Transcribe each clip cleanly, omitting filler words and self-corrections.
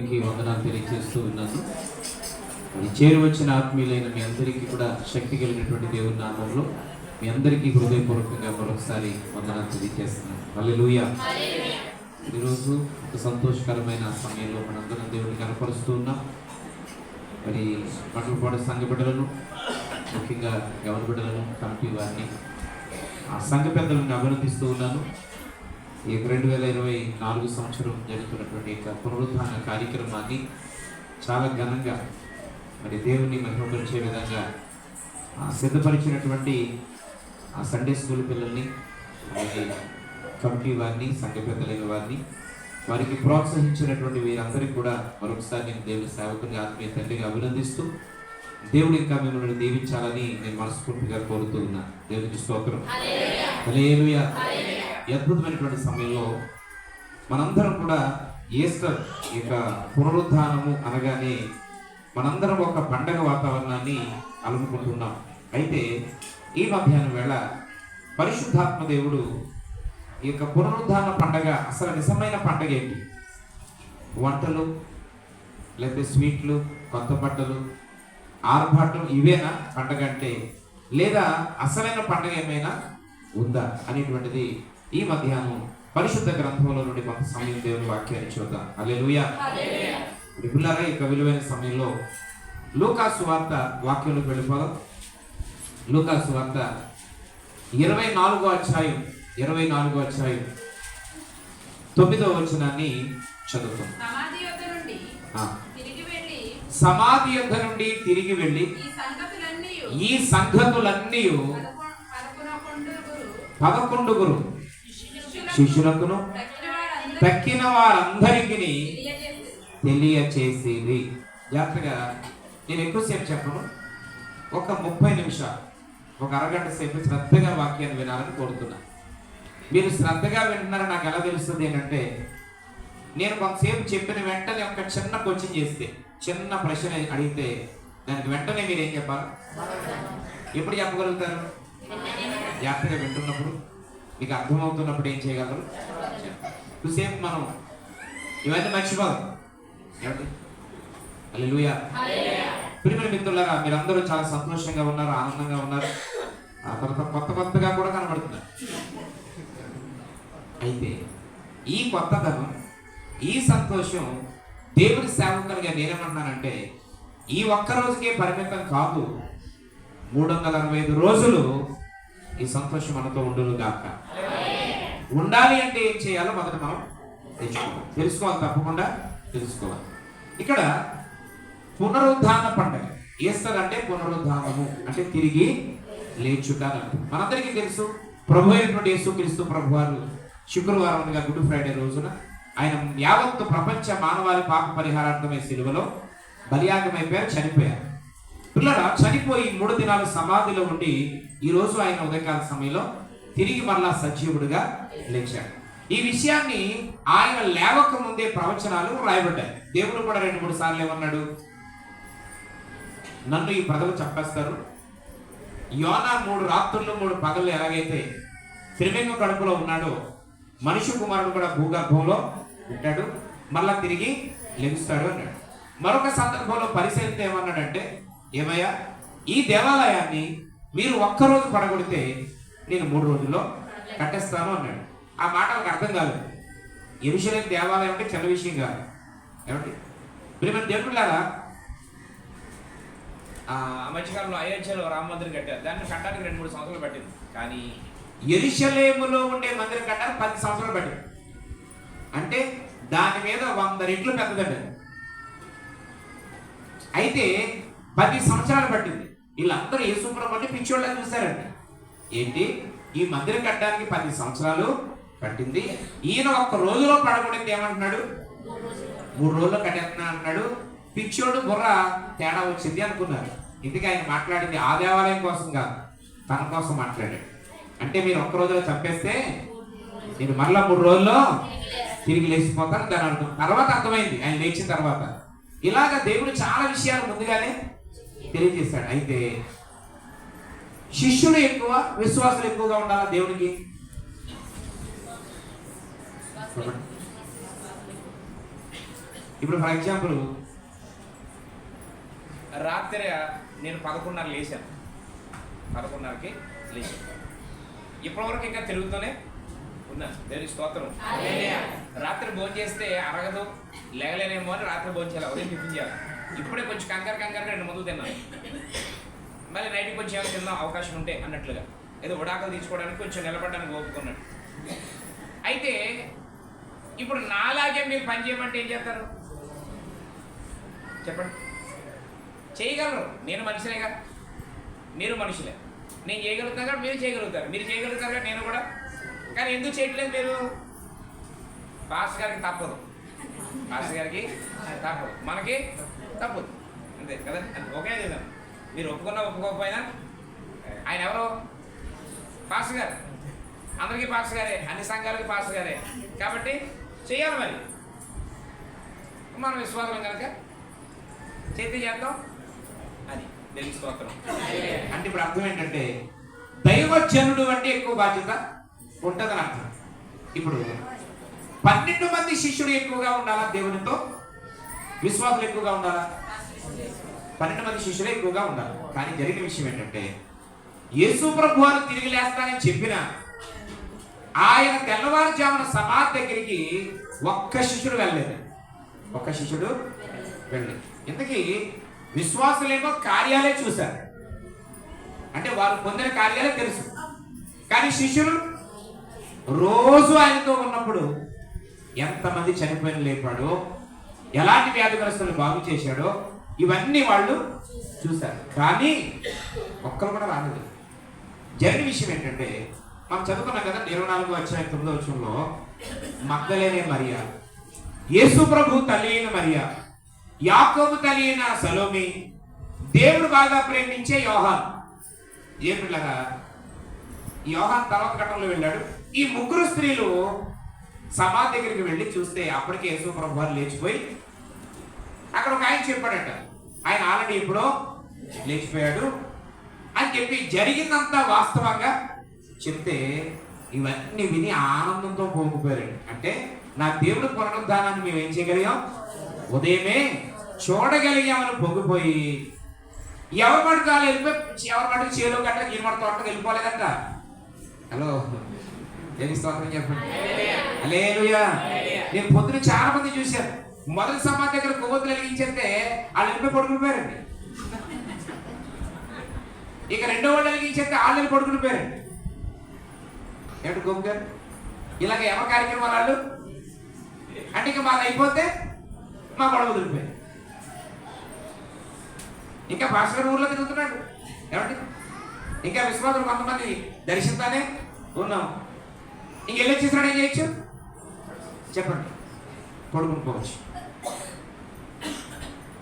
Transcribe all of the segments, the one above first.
అందరికీ వందనాలు తెలియజేస్తూ ఉన్నాను. మరి చేరువచ్చిన ఆత్మీయులైన మీ అందరికీ కూడా శక్తి కలిగినటువంటి దేవుని నామంలో మీ అందరికీ హృదయపూర్వకంగా మరొకసారి వందనాలు తెలియజేస్తున్నాను. హల్లెలూయా. ఈరోజు ఒక సంతోషకరమైన సమయంలో మనందరం దేవుడిని కనపరుస్తూ ఉన్నాం. మరి మండలపాడు సంఘ బిడ్డలను, ముఖ్యంగా గౌర బిడ్డలను, కమిటీ వారిని, ఆ సంఘ పెద్దలను అభినందిస్తూ ఉన్నాను. ఈ 2024 సంవత్సరం జరుగుతున్నటువంటి పునరుద్ధాన కార్యక్రమాన్ని చాలా ఘనంగా మరి దేవుని మహిమపరిచే విధంగా సిద్ధపరిచినటువంటి ఆ సండే స్కూల్ పిల్లల్ని, అలాగే కమిటీ వారిని, సంఘ పెద్దలైన వారిని, వారికి ప్రోత్సహించినటువంటి వీరందరికీ కూడా మరొకసారి నేను దేవుని సేవకుని ఆత్మీయ తండ్రిగా అభినందిస్తూ దేవుడు ఇంకా మిమ్మల్ని దీవించాలని నేను మనస్ఫూర్తిగా కోరుతూ ఉన్నాను. దేవునికి స్తోత్రం. హల్లెలూయా. ఈ అద్భుతమైనటువంటి సమయంలో మనందరం కూడా ఈస్టర్ ఇక పునరుద్ధానము అనగానే మనందరం ఒక పండగ వాతావరణాన్ని అలుముకుంటున్నాం. అయితే ఈ మధ్యాహ్నం వేళ పరిశుద్ధాత్మ దేవుడు ఈ యొక్క పునరుద్ధాన పండగ, అసలు నిజమైన పండగ ఏంటి? వంటలు, లేకపోతే స్వీట్లు, కొత్త బట్టలు, ఆర్భాటం, ఇవేనా పండగ అంటే? లేదా అసలైన పండగ ఏమైనా ఉందా అనేటువంటిది ఈ మధ్యాహ్నం పరిశుద్ధ గ్రంథంలో నుండి కొంత సమయం దేవుని వాక్యాన్ని చూద్దాం. హల్లెలూయా. పిల్లరా, ఈ విలువైన సమయంలో లూకా సువార్త వాక్యంలోకి వెళ్ళిపోదాం. లూకా సువార్త 24వ అధ్యాయం 9వ వచనాన్ని చదువుతాం. సమాధి యొద్ద నుండి తిరిగి వెళ్ళి ఈ సంగతులన్నీ 11 శిష్యులకును తక్కిన వారందరికీ తెలియచేసేది. జాగ్రత్తగా, నేను ఎక్కువసేపు చెప్పను, ఒక 30 నిమిషాలు, ఒక అరగంట సేపు శ్రద్ధగా వాక్యాన్ని వినాలని కోరుతున్నా. మీరు శ్రద్ధగా వింటున్నారని నాకు ఎలా తెలుస్తుంది ఏంటంటే, నేను కొంతసేపు చెప్పిన వెంటనే ఒక చిన్న క్వశ్చన్ చేస్తే, చిన్న ప్రశ్న అడిగితే దానికి వెంటనే మీరు ఏం చెప్పాలి? ఎప్పుడు చెప్పగలుగుతారు? జాగ్రత్తగా వింటున్నప్పుడు, మీకు అర్థమవుతున్నప్పుడు ఏం చేయగలరు? సేపు మనం ఇవన్నీ మర్చిపోదు. హల్లెలూయా. ప్రియమైన మిత్రులారా, మీరందరూ చాలా సంతోషంగా ఉన్నారు, ఆనందంగా ఉన్నారు, ఆ తర్వాత కొత్తగా కూడా కనబడుతున్నారు. అయితే ఈ కొత్తదనం, ఈ సంతోషం దేవుని సేవకునిగా నేనేమంటున్నానంటే, ఈ ఒక్క రోజుకే పరిమితం కాదు, 365 రోజులు ఈ సంతోషం మనతో ఉండును గాక. ఉండాలి అంటే ఏం చేయాలో మొదట మనం తెలుసుకోవాలి, తప్పకుండా తెలుసుకోవాలి. ఇక్కడ పునరుద్ధాన పండుగ, ఈస్టర్ అంటే పునరుద్ధానము అంటే తిరిగి లేచుట. మనందరికీ తెలుసు, ప్రభు అయినటువంటి యేసుక్రీస్తు ప్రభువారు శుక్రవారం అనగా గుడ్ ఫ్రైడే రోజున ఆయన యావత్తు ప్రపంచ మానవాళి పాప పరిహారార్థమై సిలువలో బలియాగమైపోయారు, చనిపోయారు. పిల్లరా, చనిపోయి 3 దినాలు సమాధిలో ఉండి ఈ రోజు ఆయన ఉదయకాల సమయంలో తిరిగి మరలా సజీవుడిగా లేచాడు. ఈ విషయాన్ని ఆయన లేవక ముందే ప్రవచనాలు రాయబడ్డాయి. దేవుడు కూడా 2-3 సార్లు ఏమన్నాడు? నన్ను ఈ ప్రజలు చంపేస్తారు. యోనా 3 రాత్రులు 3 పగళ్ళు ఎలాగైతే త్రిలింగ కడుపులో ఉన్నాడో, మనిషి కుమారుడు కూడా భూగర్భంలో ఉంటాడు, మళ్ళా తిరిగి లెగుస్తాడు అన్నాడు. మరొక సందర్భంలో పరిశీలిస్తే ఏమన్నాడంటే, ఏమయ్యా, ఈ దేవాలయాన్ని మీరు ఒక్కరోజు పడగొడితే నేను 3 రోజుల్లో కట్టేస్తాను అన్నాడు. ఆ మాటలకు అర్థం కాలేదు. యెరూషలేము దేవాలయం అంటే చిన్న విషయం కాదు. ఏమంటే ప్రియమైన దేవుళ్ళారా, మధ్యకాలంలో అయోధ్యలో రామ మందిరం కట్టారు. దాన్ని కట్టడానికి 2-3 సంవత్సరాలు పట్టింది. కానీ యెరూషలేములో ఉండే మందిరం కట్టడానికి 10 సంవత్సరాలు పట్టింది. అంటే దాని మీద 100 రెట్లు పెద్దదండి. అయితే 10 సంవత్సరాలు పట్టింది. వీళ్ళందరూ యేసుప్రభు అంటే పిచ్చోళ్ళని చూశారండి. ఏంటి, ఈ మందిరం కట్టడానికి 10 సంవత్సరాలు పట్టింది, ఈయన 1 రోజులో పడగొడింది ఏమంటున్నాడు? 3 రోజుల్లో కట్టేస్తున్నా అంటున్నాడు. పిచ్చోడు బుర్ర తేడా వచ్చింది అనుకున్నారు. ఇందుకే ఆయన మాట్లాడింది ఆ దేవాలయం కోసం కాదు, తన కోసం మాట్లాడాడు. అంటే మీరు 1 రోజులో చంపేస్తే నేను మరలా 3 రోజుల్లో తిరిగి లేచిపోతాను దాని అర్థం. తర్వాత అర్థమైంది ఆయన లేచిన తర్వాత. ఇలాగ దేవుడు చాలా విషయాలు ముందుగానే తెలియజేశాడు. అయితే శిష్యులు ఎక్కువ, విశ్వాసులు ఎక్కువగా ఉండాలా దేవునికి? ఇప్పుడు ఫర్ ఎగ్జాంపుల్ రాత్రి నేను 11:30 లేచాను, 11:30కి లేచాను. ఇప్పటివరకు ఇంకా తిరుగుతూనే ఉన్నాను. దేవుని స్తోత్రం. రాత్రి భోజనం చేస్తే అరగదు, లేగలేనేమో అని రాత్రి భోజనం చేయాలి, ఉదయం టిఫిన్ చేయాలి. ఇప్పుడే కొంచెం కంగారుగా 2 మందులు తిన్నాను. మళ్ళీ నైట్కి కొంచెం ఏమైనా తిన్నాం అవకాశం ఉంటే అన్నట్లుగా, ఏదో ఉడాకలు తీసుకోవడానికి కొంచెం నిలబడడానికి ఓపుకున్నాడు. అయితే ఇప్పుడు నాలాగే మీరు పని చేయమంటే ఏం చేస్తారు చెప్పండి? చేయగలరు. నేను మనిషినేగా, మీరు మనుషులే. నేను చేయగలుగుతాను కదా, మీరు చేయగలుగుతారు. మీరు చేయగలుగుతారు కదా, నేను కూడా. కానీ ఎందుకు చేయట్లేదు మీరు? పాస్టర్ గారికి తప్పదు, పాస్టర్ గారికి తప్పదు, మనకి తప్పదు, అంతే కదా. ఒకే విధంగా మీరు ఒప్పుకున్నా ఒప్పుకోకపోయినా ఆయన ఎవరు? పాస్టర్ గారు. అందరికీ పాస్టర్ గారే, అన్ని సంఘాలకి పాస్టర్ గారే. కాబట్టి చేయాలి. మరి మనం విశ్వాసం కనుక చేతి చేద్దాం. అది దేవుని స్తోత్రం. అంటే ఇప్పుడు అర్థం ఏంటంటే దైవజనుడు అంటే ఎక్కువ బాధ్యత ఉంటుందని అర్థం. ఇప్పుడు 12 మంది శిష్యుడు ఎక్కువగా ఉండాలా దేవునితో? విశ్వాసులు ఎక్కువగా ఉండాలా? 12 మంది శిష్యులే ఎక్కువగా ఉండాలి. కానీ జరిగిన విషయం ఏంటంటే యేసు ప్రభు వారు తిరిగి లేస్తానని చెప్పిన ఆయన తెల్లవారుజామున సమాధి దగ్గరికి ఒక్క శిష్యుడు వెళ్ళలేదు. ఒక్క శిష్యుడు వెళ్ళలేదు. ఇంతకీ విశ్వాసులేమో కార్యాలే చూశారు, అంటే వారు పొందిన కార్యాలే తెలుసు. కానీ శిష్యులు రోజు ఆయనతో ఉన్నప్పుడు ఎంతమంది చనిపోయిన లేపాడో, ఎలాంటి వ్యాధిగ్రస్తులు బాగు చేశాడో ఇవన్నీ వాళ్ళు చూశారు. కానీ ఒక్కరు కూడా రాలేదు. జరిగిన విషయం ఏంటంటే మనం చదువుకున్నాం కదా 24వ అధ్యాయం 9వ వచనంలో, మగ్దలేనే మరియా, యేసు ప్రభు తల్లి అయిన మరియా, యాకోబు తల్లి అయిన సలోమి, దేవుడు బాగా ప్రేమించే యోహాన్. ఏ పిల్లగా యోహాన్ తర్వాత ఘట్టంలో వెళ్ళాడు. ఈ 3 స్త్రీలు సమాధి దగ్గరికి వెళ్ళి చూస్తే అప్పటికే యేసు ప్రభు వారు లేచిపోయి, అక్కడ ఒక ఆయన చెప్పాడట, ఆయన ఆల్రెడీ ఎప్పుడో లేచిపోయాడు అని చెప్పి జరిగిందంతా వాస్తవంగా చెప్తే ఇవన్నీ విని ఆనందంతో పొంగిపోయారు. అంటే నా దేవుడు పునరుద్ధానాన్ని మేము ఏం చేయగలిగాం? ఉదయమే చూడగలిగామని పొంగిపోయి ఎవరి మటుకాలు వెళ్ళిపోయి, ఎవరి మటుకు చేలో గట్ట గిరిమడ తోటకు వెళ్ళిపోలేదంట. హలో, దేని స్తోత్రం చెప్పండి. హల్లెలూయా. నేను పొద్దున చాలా మంది చూశాను, మొదటి సమాధి దగ్గర కొవ్వొత్తులు వెలిగించేస్తే వాళ్ళు వెళ్ళిపోయి పడుకునిపోయారండి. ఇక రెండో వాళ్ళు వెలిగించేస్తే వాళ్ళు వెళ్ళి పడుకునిపోయారండి. ఏమిటి గోపు గారు, ఇలాగ ఎవరి కార్యక్రమాలు వాళ్ళు అంటే ఇక మాకు అయిపోతే మా గొడవ వదిలిపోయారు. ఇంకా భాస్కర్ ఊర్లో తిరుగుతున్నాడు. ఏమండి, ఇంకా విశ్వాసులు కొంతమంది దర్శిస్తానే ఉన్నాం. ఇంక వెళ్ళొచ్చేసినాడు, ఏం చేయొచ్చు చెప్పండి? పడుకుని పోవచ్చు.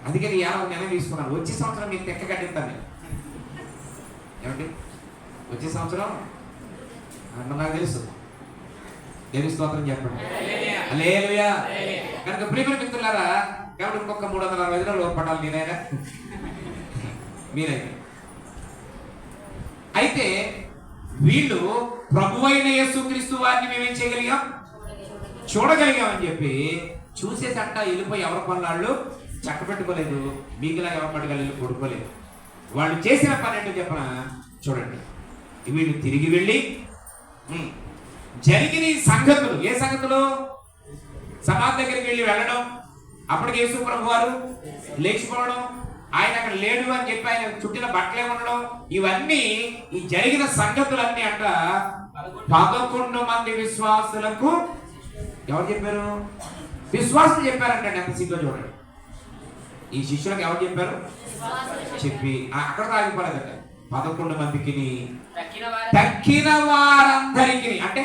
అందుకని యాభై నెల తీసుకున్నాను. వచ్చే సంవత్సరం మీకు తెక్క కట్టిస్తాను నేను. ఏమండి, వచ్చే సంవత్సరం అంటే నాకు తెలుసు. దేని స్తోత్రం చెప్పండి. హల్లెలూయా. కనుక ప్రియమైన మిత్రులారా, కాబట్టి ఇంకొక 360 రోజులు పడాలి నేనైనా మీరైనా. అయితే వీళ్ళు ప్రభువైన యేసుక్రీస్తు వారిని మేమేం చేయగలిగాం? చూడగలిగామని చెప్పి చూసేసంట వెళ్ళిపోయి ఎవరి పనులు చక్క పెట్టుకోలేదు. మీకులా ఎవరి పట్టుకెళ్ళి వెళ్ళి కొడుకోలేదు. వాళ్ళు చేసిన పని ఏంటో చెప్పన చూడండి. వీళ్ళు తిరిగి వెళ్ళి జరిగిన సంగతులు, ఏ సంగతులు? సమాధి దగ్గరికి వెళ్ళి వెళ్ళడం, అప్పటికి యేసు ప్రభు వారు లేచిపోవడం, ఆయన అక్కడ లేడు అని చెప్పి ఆయన చుట్టిన బట్టలే ఉండడం, ఇవన్నీ ఈ జరిగిన సంగతులన్నీ అంట 11 మంది విశ్వాసులకు ఎవరు చెప్పారు? విశ్వాసులు చెప్పారంటే ఎంత సిగ్గు చూడండి. ఈ శిష్యులకు ఎవరు చెప్పారు? చెప్పి అక్కడ ఆగిపోలేదట. 11 మందికి తక్కిన వారందరికీ, అంటే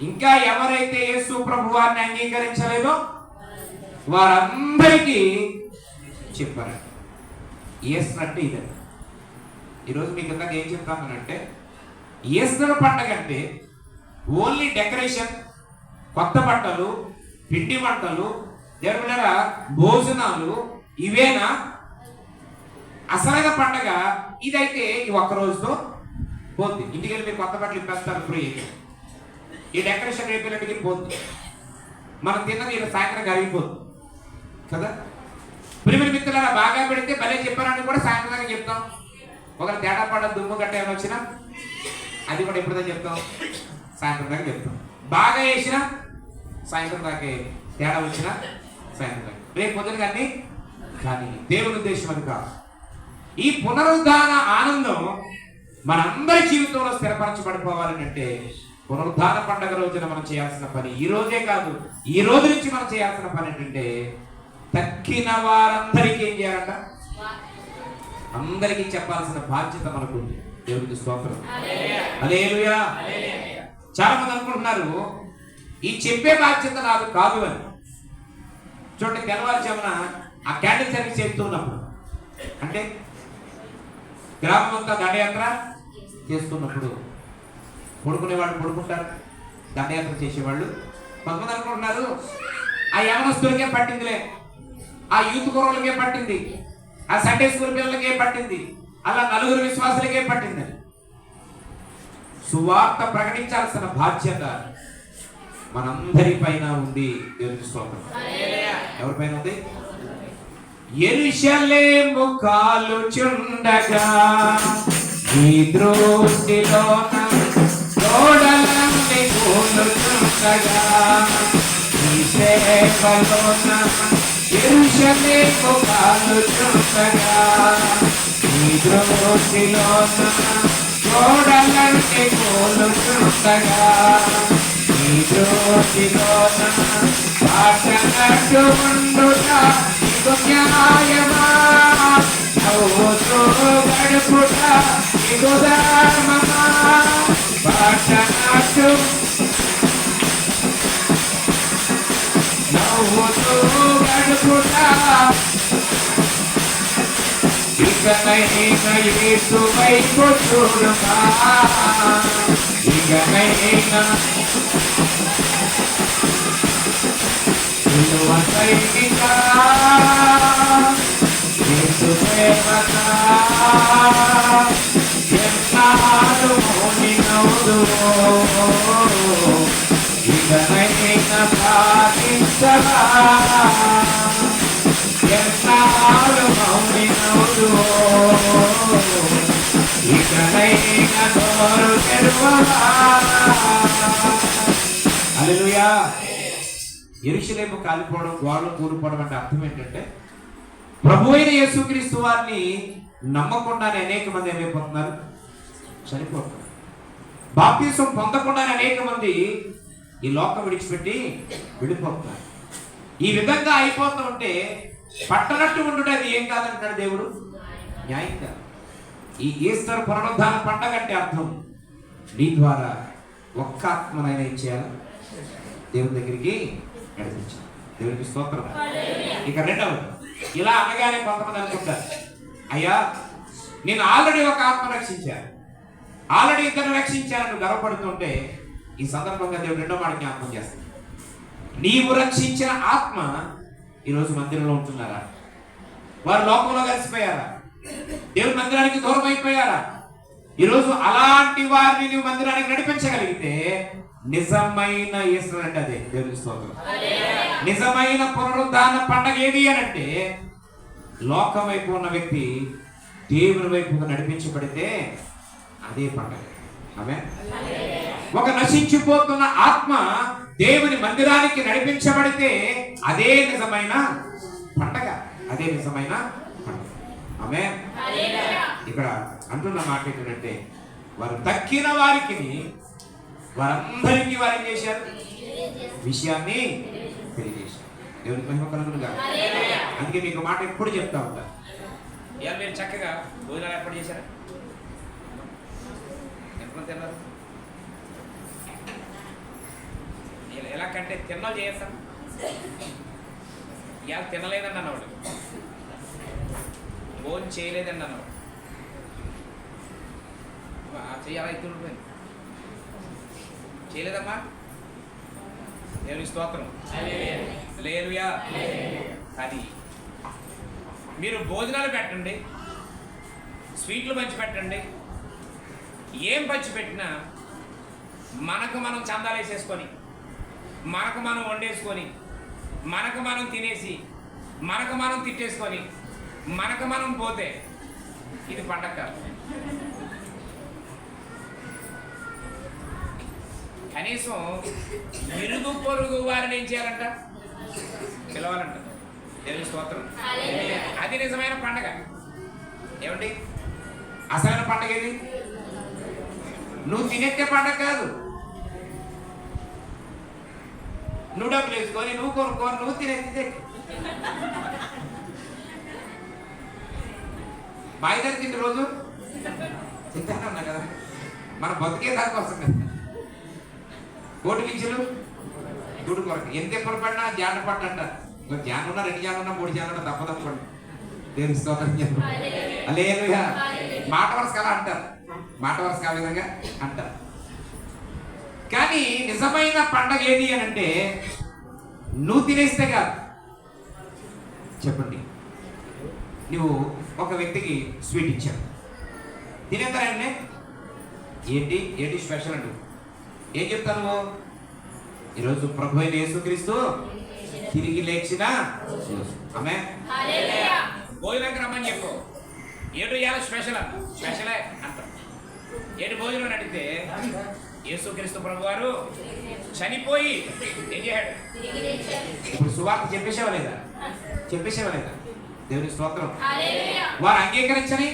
ఇంకా ఎవరైతే యేసు ప్రభు వారిని అంగీకరించలేదో వారందరికీ చెప్పారు. ఈస్టర్ ఇదే. ఈరోజు మీకు ఇందాక ఏం చెప్తానంటే, ఈస్టర్ పండగ అంటే ఓన్లీ డెకరేషన్, కొత్త బట్టలు, పిండి వంటలు, దేవుళ్ళ భోజనాలు ఇవేనా అసలైన పండగ? ఇదైతే ఈ ఒక్క రోజుతో పోతుంది. ఇంటికి వెళ్ళి మీరు కొత్త బట్టలు ఇప్పేస్తారు ఫ్రీ. ఈ డెకరేషన్ రేపు పోతుంది. మనం తిన్నది ఇలా సాయంత్రం కరిగిపోతుంది కదా. ప్రిమిడి మిత్రులారా, బాగా పెడితే భలే చెప్పారని కూడా సాయంత్రం చెప్తాం. ఒకరు తేడా పడ దుమ్ము గట్ట ఏమైనా వచ్చినా అది కూడా ఎప్పుడుదా చెప్తాం, సాయంత్రం దాకా చెప్తాం. బాగా వేసినా సాయంత్రం దాకా, తేడా వచ్చినా సాయంత్రం దాకా, రేపు పొద్దున కానీ దేవుని ఉద్దేశం అది కాదు. ఈ పునరుద్ధాన ఆనందం మనందరి జీవితంలో స్థిరపరచబడిపోవాలని అంటే పునరుద్ధాన పండుగ రోజున మనం చేయాల్సిన పని, ఈ రోజే కాదు ఈ రోజు నుంచి మనం చేయాల్సిన పని ఏంటంటే తక్కిన వారందరికీ ఏం చేయాలంట, అందరికీ చెప్పాల్సిన బాధ్యత మనకుంది. దేవునికి స్తోత్రం, హల్లెలూయా. చాలా మంది అనుకుంటున్నారు ఈ చెప్పే బాధ్యత నాకు కాదు అని. చూడండి, తెల్లవారుజామున ఆ క్యాండిల్ సర్వీస్ చేస్తున్నప్పుడు, అంటే గ్రామం అంతా దండయాత్ర చేస్తున్నప్పుడు పడుకునేవాళ్ళు పడుకుంటారు, దండయాత్ర చేసేవాళ్ళు. కొంతమంది అనుకుంటున్నారు ఆ యవనస్తులకే పట్టిందిలే, ఆ యూత్ కుర్రోళ్ళకే పట్టింది, ఆ సండే స్కూల్ పిల్లలకే పట్టింది, అలా నలుగురు విశ్వాసులకే పట్టింది. సువార్త ప్రకటించాల్సిన బాధ్యత మనందరి పైన ఉంది. దేవునికి స్తోత్రం. ఎవరిపైన ఉంది? యెరూషలేము కాలుచుండగా ఈ దృష్టిలోన గోడలన్నీ కూలుచుండగా ఈ సేవలోన యెరూషలేము కాలుచుండగా ఈ దృష్టిలోన గోడలన్నీ కూలుచుండగా ఈ దృష్టిలోన పాటనట్టు ఉండుట ఇగు న్యాయమా, నవ్వుతూ గడుపుట ఇగు ధర్మమా. పాటనట్టు నవ్వుతూ గడుపుట ఇకనైనా యేసు వైపు చూడుమా, ఇకనైనా సైనికా యేసు ప్రేమగా ఎన్నాళ్ళు మౌనినవుదువో, ఇకనైనా ప్రార్థించవా, ఎన్నాళ్ళు మౌనినవుదువో, ఇకనైనా నోరు తెరువవా. హల్లెలూయా. యెరూషలేము కాలిపోవడం, గోడలు కూలిపోవడం అంటే అర్థం ఏంటంటే ప్రభు అయిన యేసుక్రీస్తు వారిని నమ్మకుండానే అనేక మంది ఏమైపోతున్నారు, చనిపోతున్నారు. బాప్తిసం పొందకుండానే అనేక మంది ఈ లోకం విడిచిపెట్టి విడిపోతున్నారు. ఈ విధంగా అయిపోతూ ఉంటే పట్టనట్టు ఉండుట అది ఏం కాదంటాడు దేవుడు, న్యాయం కాదు. ఈ ఈస్టర్ పునరుద్ధాన పండగ అంటే అర్థం నీ ద్వారా ఒక్క ఆత్మనైనా ఏం చేయాలి, దేవుని దగ్గరికి నడిపించాలి. దేవునికి స్తోత్రం. ఇక రెండవది, ఇలా అనగానే కొంతమంది అనుకుంటారు, అయ్యా నేను ఆల్రెడీ ఒక ఆత్మ రక్షించాను, ఆల్రెడీ ఇద్దరు రక్షించాను గర్వపడుతుంటే ఈ సందర్భంగా దేవుడు రెండో మాట జ్ఞాపకం చేస్తాడు. నీవు రక్షించిన ఆత్మ ఈరోజు మందిరంలో ఉంటున్నారా? వారు లోకంలో కలిసిపోయారా? దేవుని మందిరానికి దూరం అయిపోయారా? ఈరోజు అలాంటి వారిని నువ్వు మందిరానికి నడిపించగలిగితే నిజమైన ఈస్టర్ అంటే అదే. దేవుని స్తోత్రం. నిజమైన పునరుద్ధాన పండగ ఏది అనంటే లోకం వైపు ఉన్న వ్యక్తి దేవుని వైపుగా నడిపించబడితే అదే పండగ. ఆమేన్. ఒక నశించిపోతున్న ఆత్మ దేవుని మందిరానికి నడిపించబడితే అదే నిజమైన పండగ, అదే నిజమైన పండగ. ఆమేన్. ఇక్కడ అంటున్న మాట ఏంటంటే వారు తక్కిన వారికి, వారందరికీ వారు ఏం చేశారు, విషయాన్ని తెలియజేశారు. దేవునికి మహిమ కలుగునుగా. అందుకే మీకు మాట ఎప్పుడు చెప్తా ఉంటారు, ఇవాళ మీరు చక్కగా భోజనాలు ఎప్పుడు చేశారా? ఎప్పుడు తిన్నారు? ఎలా కంటే తిన్నాలు చేస్తాం. ఇవాళ తినలేదండి అన్నవాడు, భోజనం చేయలేదండి అన్నవాడు, చెయ్యాలా ఇద్దరు చేయలేదమ్మా. దేవుని స్తోత్రం. హల్లెలూయా. అది మీరు భోజనాలు పెట్టండి, స్వీట్లు పంచి పెట్టండి, ఏం పంచి పెట్టినా మనకు మనం చందాలు వేసేసుకొని మనకు మనం వండేసుకొని, మనకు మనం తినేసి, మనకు మనం తిట్టేసుకొని, మనకు మనం పోతే ఇది పండగ కాదు. కనీసం ఇరుగు పొరుగు వారిని ఏం చేయాలంట? పిలవాలంట. దేవుని స్తోత్రం. అది నిజమైన పండగ. ఏమండి అసలైన పండగ ఏది? నువ్వు తినేస్తే పండగ కాదు. నువ్వు డబ్బులు వేసుకొని, నువ్వు కొనుక్కొని, నువ్వు తినేస్తే బాయిదారి తిండి రోజు తింటానే ఉన్నా కదా, మన బతికే దానికోసం కదా. కోటి గింజలు గుడి కొరకు ఎంత ఎప్పుడు పడినా జాన పట్టు అంటారు. ఇంకా జాన ఉన్నా, 2 జాన ఉన్నా, 3 జాన ఉన్నా తప్పదనుకోండి. దేవుని స్తోత్రం చెప్పండి. హల్లెలూయా. మాట వరుసగా అలా అంటారు, మాట వరుసగా ఆ విధంగా అంటారు. కానీ నిజమైన పండగ ఏది అని అంటే నువ్వు తినేస్తే కాదు. చెప్పండి, నువ్వు ఒక వ్యక్తికి స్వీట్ ఇచ్చావు, తినేస్తారండి. ఏంటి ఏంటి స్పెషల్ అండి? ఏం చెప్తాను నువ్వు? ఈరోజు ప్రభు అయిన యేసుక్రీస్తు తిరిగి లేచిన ఆమె భోజనానికి రమ్మని చెప్పు. ఏడు ఇవాళ స్పెషల్ అంట. స్పెషలే అంట. ఏడు భోజనం అని అడిగితే యేసుక్రీస్తు ప్రభు వారు చనిపోయి ఏం చేశాడు? ఇప్పుడు సువార్త చెప్పేసేవా లేదా? చెప్పేసేవా లేదా? దేవుని స్తోత్రం. వారు అంగీకరించని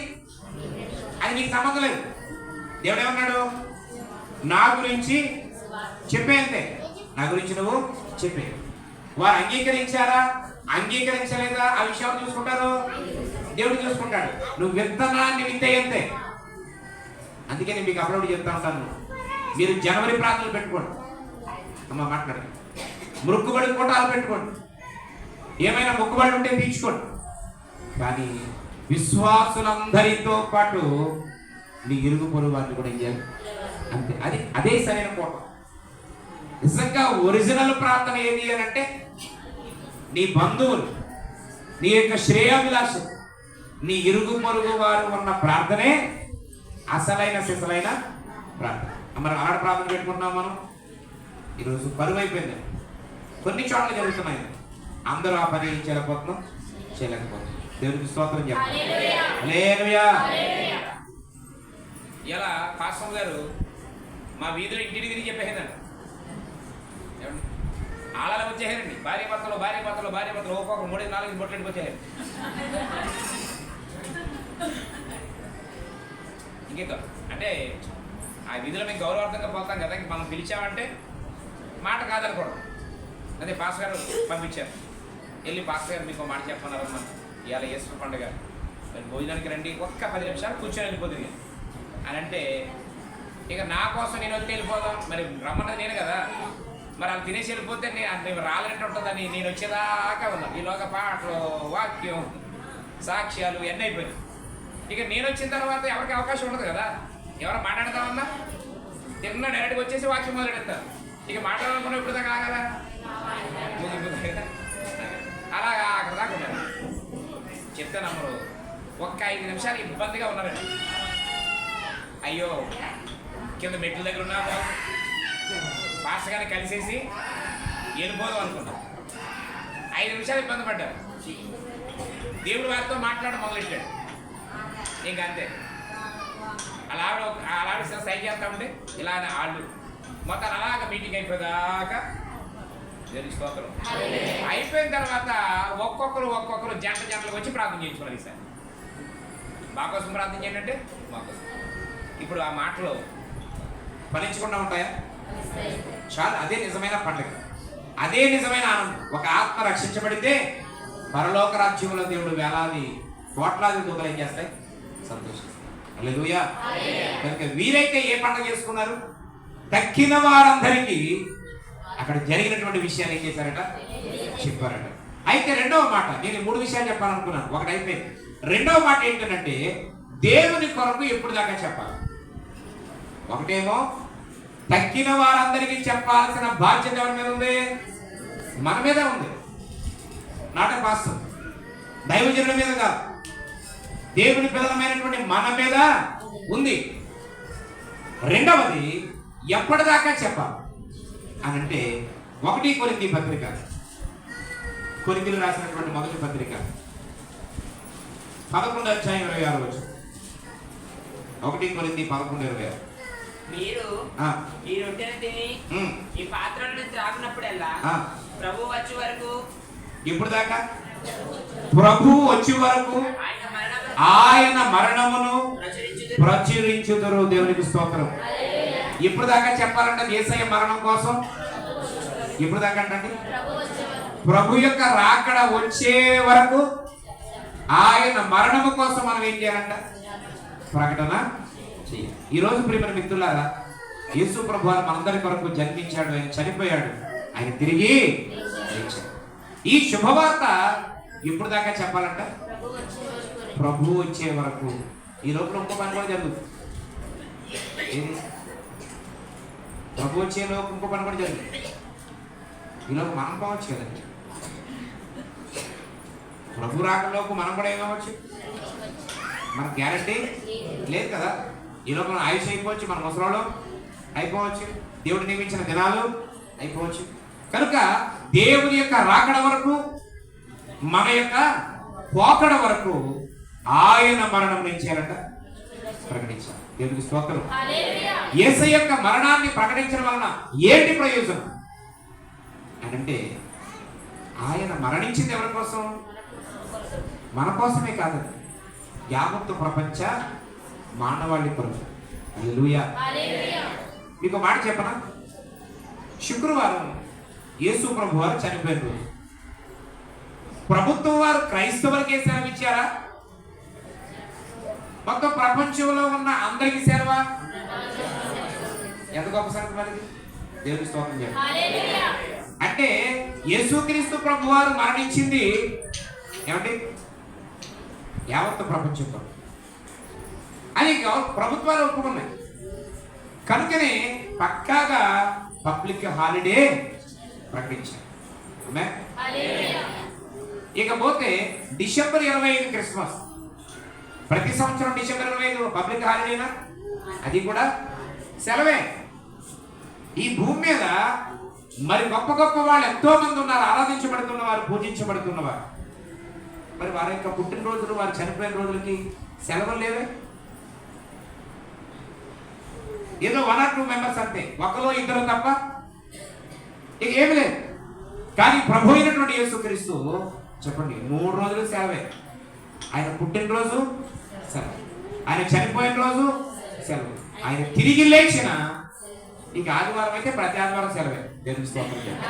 అది నీకు సంబంధం లేదు. దేవుడు ఏమన్నాడు? నా గురించి చెప్పే, అంతే. నా గురించి నువ్వు చెప్పే. వారు అంగీకరించారా, అంగీకరించలేదా, ఆ విషయాలు చూసుకుంటారు, దేవుడు చూసుకుంటాడు. నువ్వు విత్తనాన్ని విత్తే అంతే. అందుకే నేను మీకు అప్పుడప్పుడు చెప్తా ఉంటాను, మీరు జనవరి ప్రార్థనలు పెట్టుకోండి. అమ్మ మాట్లాడండి. మొక్కుబడి కోటాలు పెట్టుకోండి. ఏమైనా మొక్కుబడి ఉంటే తీర్చుకోండి. కానీ విశ్వాసులందరితో పాటు నీ ఇరుగు పొరుగు వారిని కూడా ఏం చేయాలి? అంతే. అదే సరైన కోట. నిజంగా ఒరిజినల్ ప్రార్థన ఏది అని అంటే నీ బంధువులు, నీ యొక్క శ్రేయాభిలాష, నీ ఇరుగు పొరుగు వారు ఉన్న ప్రార్థనే అసలైన సిసలైన ప్రార్థన. మరి ఆడ ప్రార్థన పెట్టుకుంటున్నాం మనం. ఈరోజు బరువు అయిపోయింది. కొన్ని చోట్ల జరుగుతున్నాయి. అందరూ ఆ పని చేయలేకపోతున్నాం, చేయలేకపోతున్నాం. దేవునికి స్తోత్రం చెప్పండి. హల్లెలూయా. ఇలా పాస్టర్ గారు మా వీధిలో ఇంటికి తిరిగి చెప్పేదండి. ఆళాలు వచ్చేసారండి. భార్య భర్తలు ఒక్కొక్క 3-4 బొట్లకి వచ్చేసారు. ఇంకేతో అంటే ఆ వీధిలో మేము గౌరవార్థంగా పోతాం కదా, మనం పిలిచామంటే మాట కాదనుకోవడం. అదే పాస్టర్ గారు పంపించారు. వెళ్ళి పాస్టర్ గారు మీకు మాట చెప్పన్నారమ్మా, ఇవాళ యేసు పండుగ, భోజనానికి రండి, ఒక్క 10 నిమిషాలు కూర్చొని వెళ్ళిపోతుంది అని అంటే, ఇక నా కోసం నేను వచ్చి వెళ్ళిపోదాం. మరి రమ్మన్నది నేను కదా, మరి వాళ్ళు తినేసి వెళ్ళిపోతే నేను రాలేనట్టు ఉంటుందని నేను వచ్చేదాకా ఉన్నాను. ఈలోగా పాటలు, వాక్యం, సాక్ష్యాలు ఎన్ని అయిపోయినాయి. ఇక నేను వచ్చిన తర్వాత ఎవరికి అవకాశం ఉండదు కదా, ఎవరు మాట్లాడదామన్నా తిన్న డైరెక్ట్గా వచ్చేసి వాక్యం మొదలెడతారు. ఇక మాట్లాడాలనుకున్నా ఇప్పుడు దాకా ఆగదా, అలాగా అక్కడ దాకా ఉన్నారు. చెప్తే నమ్మరు. ఒక్క 5 నిమిషాలు ఇబ్బందిగా ఉన్నారండి. అయ్యో కింద మెట్ల దగ్గర ఉన్నాము, పాస్టర్ గారిని కలిసేసి వెళ్ళిపోదాం అనుకున్నాం. 5 నిమిషాలు ఇబ్బంది పడ్డారు. దేవుడు వారితో మాట్లాడడం మొదలెట్టాడు. ఇంకా అంతే. అలా సైకి చేస్తా ఉంటే ఇలా వాళ్ళు మొత్తం అలాగ మీటింగ్ అయిపోయేదాకా దేవునికి స్తోత్రం. అయిపోయిన తర్వాత ఒక్కొక్కరు జంటలకు వచ్చి ప్రార్థన చేయించుకున్నారు. ఈసారి మా కోసం ప్రార్థన చేయండి అంటే మా కోసం. ఇప్పుడు ఆ మాటలు ఫలించకుండా ఉంటాయా? చాలు. అదే నిజమైన పండుగ, అదే నిజమైన ఆనందం. ఒక ఆత్మ రక్షించబడితే పరలోక రాజ్యంలో దేవుడు వేలాది కోట్లాది దూతలు ఏం చేస్తాయి? సంతోషిస్తాయి. హల్లెలూయా. కనుక వీరైతే ఏ పండుగ చేసుకున్నారు? తక్కిన వారందరికీ అక్కడ జరిగినటువంటి విషయాలు ఏం చేశారట? చెప్పారట. అయితే రెండవ మాట, నేను 3 విషయాలు చెప్పాలనుకున్నాను, ఒకటి అయిపోయింది. రెండవ మాట ఏంటంటే దేవుని కొరకు ఎప్పుడు దాకా చెప్పాలి. ఒకటేమో తక్కిన వారందరికీ చెప్పాల్సిన బాధ్యత ఎవరి మీద ఉంది? మన మీద ఉంది. నాట పాస్టర్ దైవజనుల మీద కాదు, దేవుని పిల్లలమైనటువంటి మన మీద ఉంది. రెండవది ఎప్పటిదాకా చెప్పాలి అని అంటే 1 కొరింథీ పత్రిక, కొరింథీలు రాసినటువంటి మొదటి పత్రిక 11వ అధ్యాయం 26వ వచనం. 1 కొరింథీ 11:26. మీరు ఈ రొట్టెను తిని ఈ పాత్రలను త్రాగినప్పుడల్లా ప్రభు వచ్చే వరకు, ఇప్పుడు దాకా ప్రభు వచ్చే వరకు ఆయన మరణమును ప్రచురించుదురు. దేవునికి స్తోత్రం. ఇప్పుడు దాకా చెప్పాలంటే యేసయ్య మరణం కోసం, ఇప్పుడు దాకా అంటే ప్రభు యొక్క రాకడ వచ్చే వరకు ఆయన మరణము కోసం మనం ఏం చేయాలంట? ప్రకటన చేయాలి. ఈరోజు ప్రియమైన మిత్రులారా, యేసు ప్రభు వారు మనందరి కొరకు జన్మించాడు, ఆయన చనిపోయాడు, ఆయన తిరిగి లేచాడు. ఈ శుభవార్త ఇప్పుడు దాకా చెప్పాలంట ప్రభు వచ్చే వరకు. ఈ లోపల ఇంకో పని కూడా జరుగుతుంది. ప్రభు వచ్చే లోపు ఇంకో పని కూడా జరుగుతుంది. ఈలోపు మనం పోవచ్చు కదండి. ప్రభు రాకలోపు మనం కూడా ఏమవచ్చు? మనకు గ్యారంటీ లేదు కదా. ఈ లోపల ఆయుష్ అయిపోవచ్చు, మన ముసలోళ్ళు అయిపోవచ్చు, దేవుడు నియమించిన దినాలు అయిపోవచ్చు. కనుక దేవుని యొక్క రాకడ వరకు, మన యొక్క పోకడ వరకు ఆయన మరణం ఏం చేయాలంట? ప్రకటించాలి. దేవునికి స్తోత్రం. యేసయ్య యొక్క మరణాన్ని ప్రకటించడం వలన ఏంటి ప్రయోజనం అంటే, ఆయన మరణించింది ఎవరి కోసం? మన కోసమే కాదండి, యావత్తు ప్రపంచ మానవాళి కొరకు. హల్లెలూయా. మీకు మాట చెప్పనా? శుక్రవారం యేసు ప్రభు వారు చనిపోయిన రోజు. ప్రభుత్వం వారు క్రైస్తవులకే సెలవు ఇచ్చారా? మొత్తం ప్రపంచంలో ఉన్న అందరికీ సెలవా? ఎంత గొప్ప సంగతి మరి. దేవుని స్తోత్రం చేయండి. అంటే యేసుక్రీస్తు ప్రభు వారు మరణించింది ఏమండి? యావత్తు ప్రపంచంలో అని ప్రభుత్వాలు ఒప్పుకున్నాయి. కనుకనే పక్కాగా పబ్లిక్ హాలిడే ప్రకటించారు. ఇకపోతే డిసెంబర్ 25 క్రిస్మస్. ప్రతి సంవత్సరం డిసెంబర్ 25 పబ్లిక్ హాలిడేనా? అది కూడా సెలవే. ఈ భూమి మీద మరి గొప్ప గొప్ప వాళ్ళు ఎంతో మంది ఉన్నారు, ఆరాధించబడుతున్నవారు, పూజించబడుతున్నవారు. మరి వారి యొక్క పుట్టినరోజులు, వారు చనిపోయిన రోజులకి సెలవులు లేవే. ఏదో 1 or 2 మెంబర్స్ అంతే, ఒకరు ఇద్దరు తప్ప ఇక ఏమి లేదు. కానీ ప్రభు అయినటువంటి యేసుక్రీస్తు చెప్పండి 3 రోజులు సెలవే. ఆయన పుట్టినరోజు సెలవు, ఆయన చనిపోయిన రోజు సెలవు, ఆయన తిరిగి లేచిన ఇక ఆదివారం అయితే ప్రతి ఆదివారం సెలవే. దేవుని స్తోత్రం చేయండి.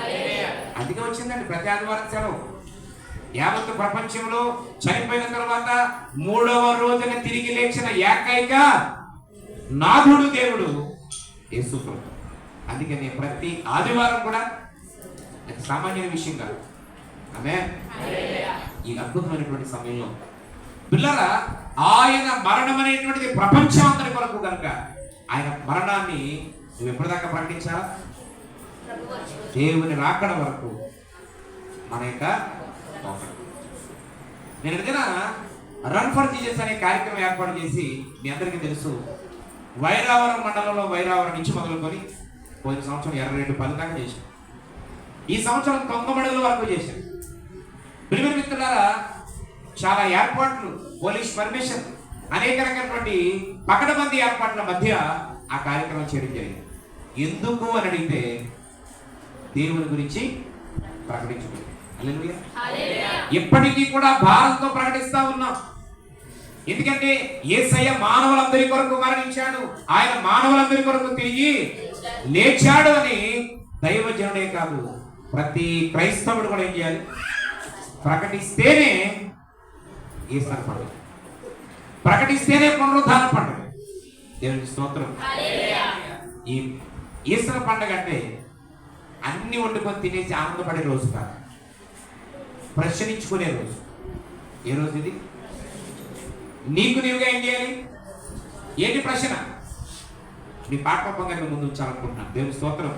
అందుకే వచ్చిందండి ప్రతి ఆదివారం సెలవు. యావత్తు ప్రపంచంలో చనిపోయిన తర్వాత 3వ రోజున తిరిగి లేచిన ఏకైక నాథుడు దేవుడు యేసు ప్రభు. అందుకని ప్రతి ఆదివారం కూడా సామాన్య విషయం కాదు. ఆమేన్. ఈ అద్భుతమైనటువంటి సమయంలో పిల్లల ఆయన మరణం అనేటువంటిది ప్రపంచం అందరి కొరకు కనుక ఆయన మరణాన్ని నువ్వు ఎప్పటిదాకా ప్రకటించాలా? దేవుని రాకడ వరకు మన యొక్క. నేను ఎదుగున రన్ ఫర్ జీసస్ అనే కార్యక్రమం ఏర్పాటు చేసి, మీ అందరికీ తెలుసు, వైరావరం మండలంలో వైరావరం నుంచి మొదలుకొని పోయిన సంవత్సరం 22 దాకా చేశాం. ఈ సంవత్సరం 9 వరకు చేశాం. ప్రియమైన మిత్రులారా, చాలా ఏర్పాట్లు, పోలీస్ పర్మిషన్, అనేక రకమైనటువంటి పకడ్బందీ ఏర్పాట్ల మధ్య ఆ కార్యక్రమం చేయడం జరిగింది. ఎందుకు అని అడిగితే దేవుని గురించి ప్రకటించుకుంది. హల్లెలూయా. ఇప్పటికీ కూడా భారంతో ప్రకటిస్తా ఉన్నాం. ఎందుకంటే యేసయ్య మానవులందరి కొరకు మరణించాడు, ఆయన మానవులందరి కొరకు తిరిగి లేచాడు అని దైవజనుడే కాదు ప్రతి క్రైస్తవుడు కూడా ఏం చేయాలి? ప్రకటిస్తేనే ఈస్టర్ పండుగ, ప్రకటిస్తేనే పునరుద్ధాన పండుగ. దేవునికి స్తోత్రం. ఈ ఈస్టర్ పండుగ అంటే అన్ని వండుకొని తినేసి ఆనందపడే రోజు కాదు, ప్రశ్నించుకునే రోజు. ఏ రోజు ఇది? నీకు నీవుగా ఏం చేయాలి? ఏంటి ప్రశ్న? మీ పాఠపంగా ముందు ఉంచాలనుకుంటున్నాను. దేవుని స్తోత్రం.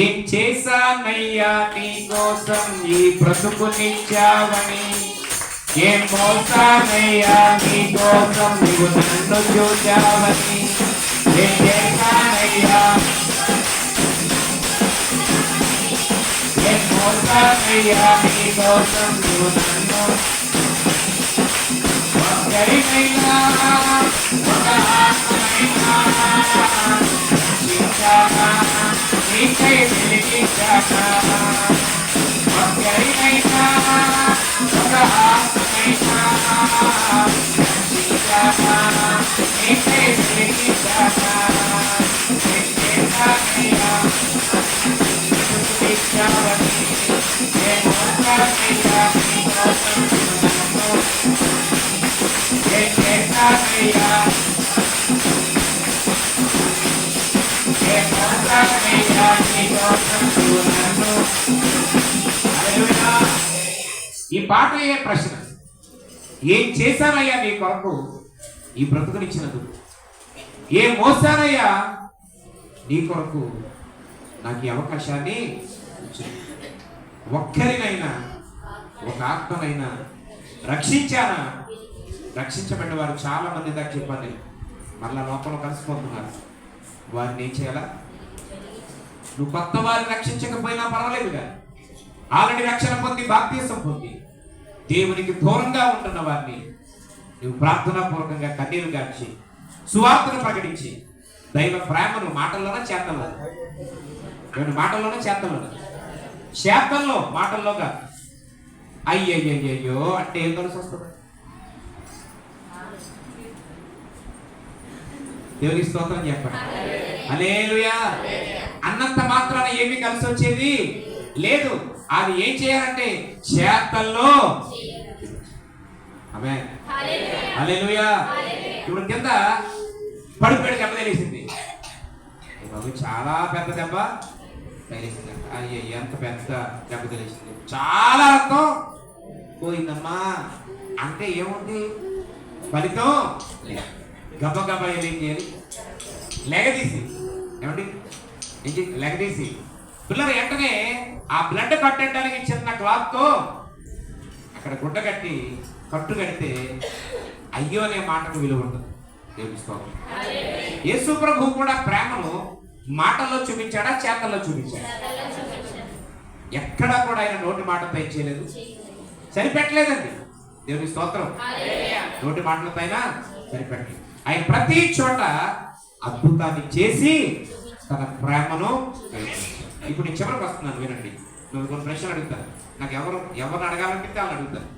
ఏం చేశానయ్యా నీ కోసం ఈ బ్రతుకునిచ్చావని, ఏం మోసానయ్యా నీ కోసం నువ్వు నన్ను చూచావని, ఏం చేశానయ్యా మోసానయ్యా నీకోసం నన్ను ఒక్కరినైనా ఒక ఆత్మనైనా రక్షించానా నీకై వెలిగించానా ఒక్కరినైనా ఒక ఆత్మనైనా రక్షించానా నీకై వెలిగించానా చేశానయ్యా ఇచ్చావని నేను ఒక్కరినైనా నీకోసం నన్ను చేశానయ్యా ఈ పాట ఏ ప్రశ్న ఏం చేశానయ్యా నీ కొరకు ఈ బ్రతుకునిచ్చినందుకు ఏం మోసానయ్యా నీ కొరకు నాకు ఈ అవకాశాన్ని ఒక్కరినైనా ఒక ఆత్మనైనా రక్షించానా రక్షించబడిన వారు చాలా మంది దాకా చెప్పండి మళ్ళా లోపల కలిసిపోతున్నారు వారిని ఏం చేయాలా నువ్వు కొత్త వారిని రక్షించకపోయినా పర్వాలేదు కానీ ఆల్రెడీ రక్షణ పొంది బాప్తీసం పొంది దేవునికి దూరంగా ఉంటున్న వారిని నువ్వు ప్రార్థనాపూర్వకంగా కన్నీరు గార్చి సువార్తను ప్రకటించి దైవ ప్రేమను మాటల్లోనే చేతల్లో మాటల్లోనే చేతల్లో మాటల్లోగా అయ్యయ్యో అంటే ఏం కలిసి వస్తుంది దేవుని స్తోత్రం చెప్పండి హల్లెలూయా అన్నంత మాత్రాన ఏమి కలిసి వచ్చేది లేదు అది ఏం చేయాలంటే చేతల్లో ఆమేన్ హల్లెలూయా ఇప్పుడు కింద పడిపోయాడు దెబ్బ తెలిసింది బాబు చాలా పెద్ద దెబ్బ తెలిసింది అయ్యో ఎంత పెద్ద దెబ్బ తెలిసింది చాలా రక్తం పోయిందమ్మా అంటే ఏముంది ఫలితం గబగబా ఏం చేయాలి లెగదీసి ఏమండి లెగదీసి పిల్లలు వెంటనే ఆ బ్లడ్ కట్టడానికి చిన్న క్లాత్తో అక్కడ గుడ్డ కట్టి కట్టు కడితే అయ్యో అనే మాటకు విలువ ఉంటుంది దేవుని స్తోత్రం యేసు ప్రభు కూడా ప్రేమను మాటల్లో చూపించాడా చేతల్లో చూపించాడా ఎక్కడా కూడా ఆయన నోటి మాటతో చేయలేదు సరిపెట్టలేదండి దేవుని స్తోత్రం నోటి మాటలతో అయినా సరిపెట్టలేదు ఆయన ప్రతి చోట అద్భుతాన్ని చేసి తన ప్రేమను ఇప్పుడు నేను చివరికి వస్తున్నాను వినండి నువ్వు కొన్ని ప్రశ్నలు అడుగుతాను నాకు ఎవరిని అడగాలనిపిస్తే వాళ్ళని అడుగుతాను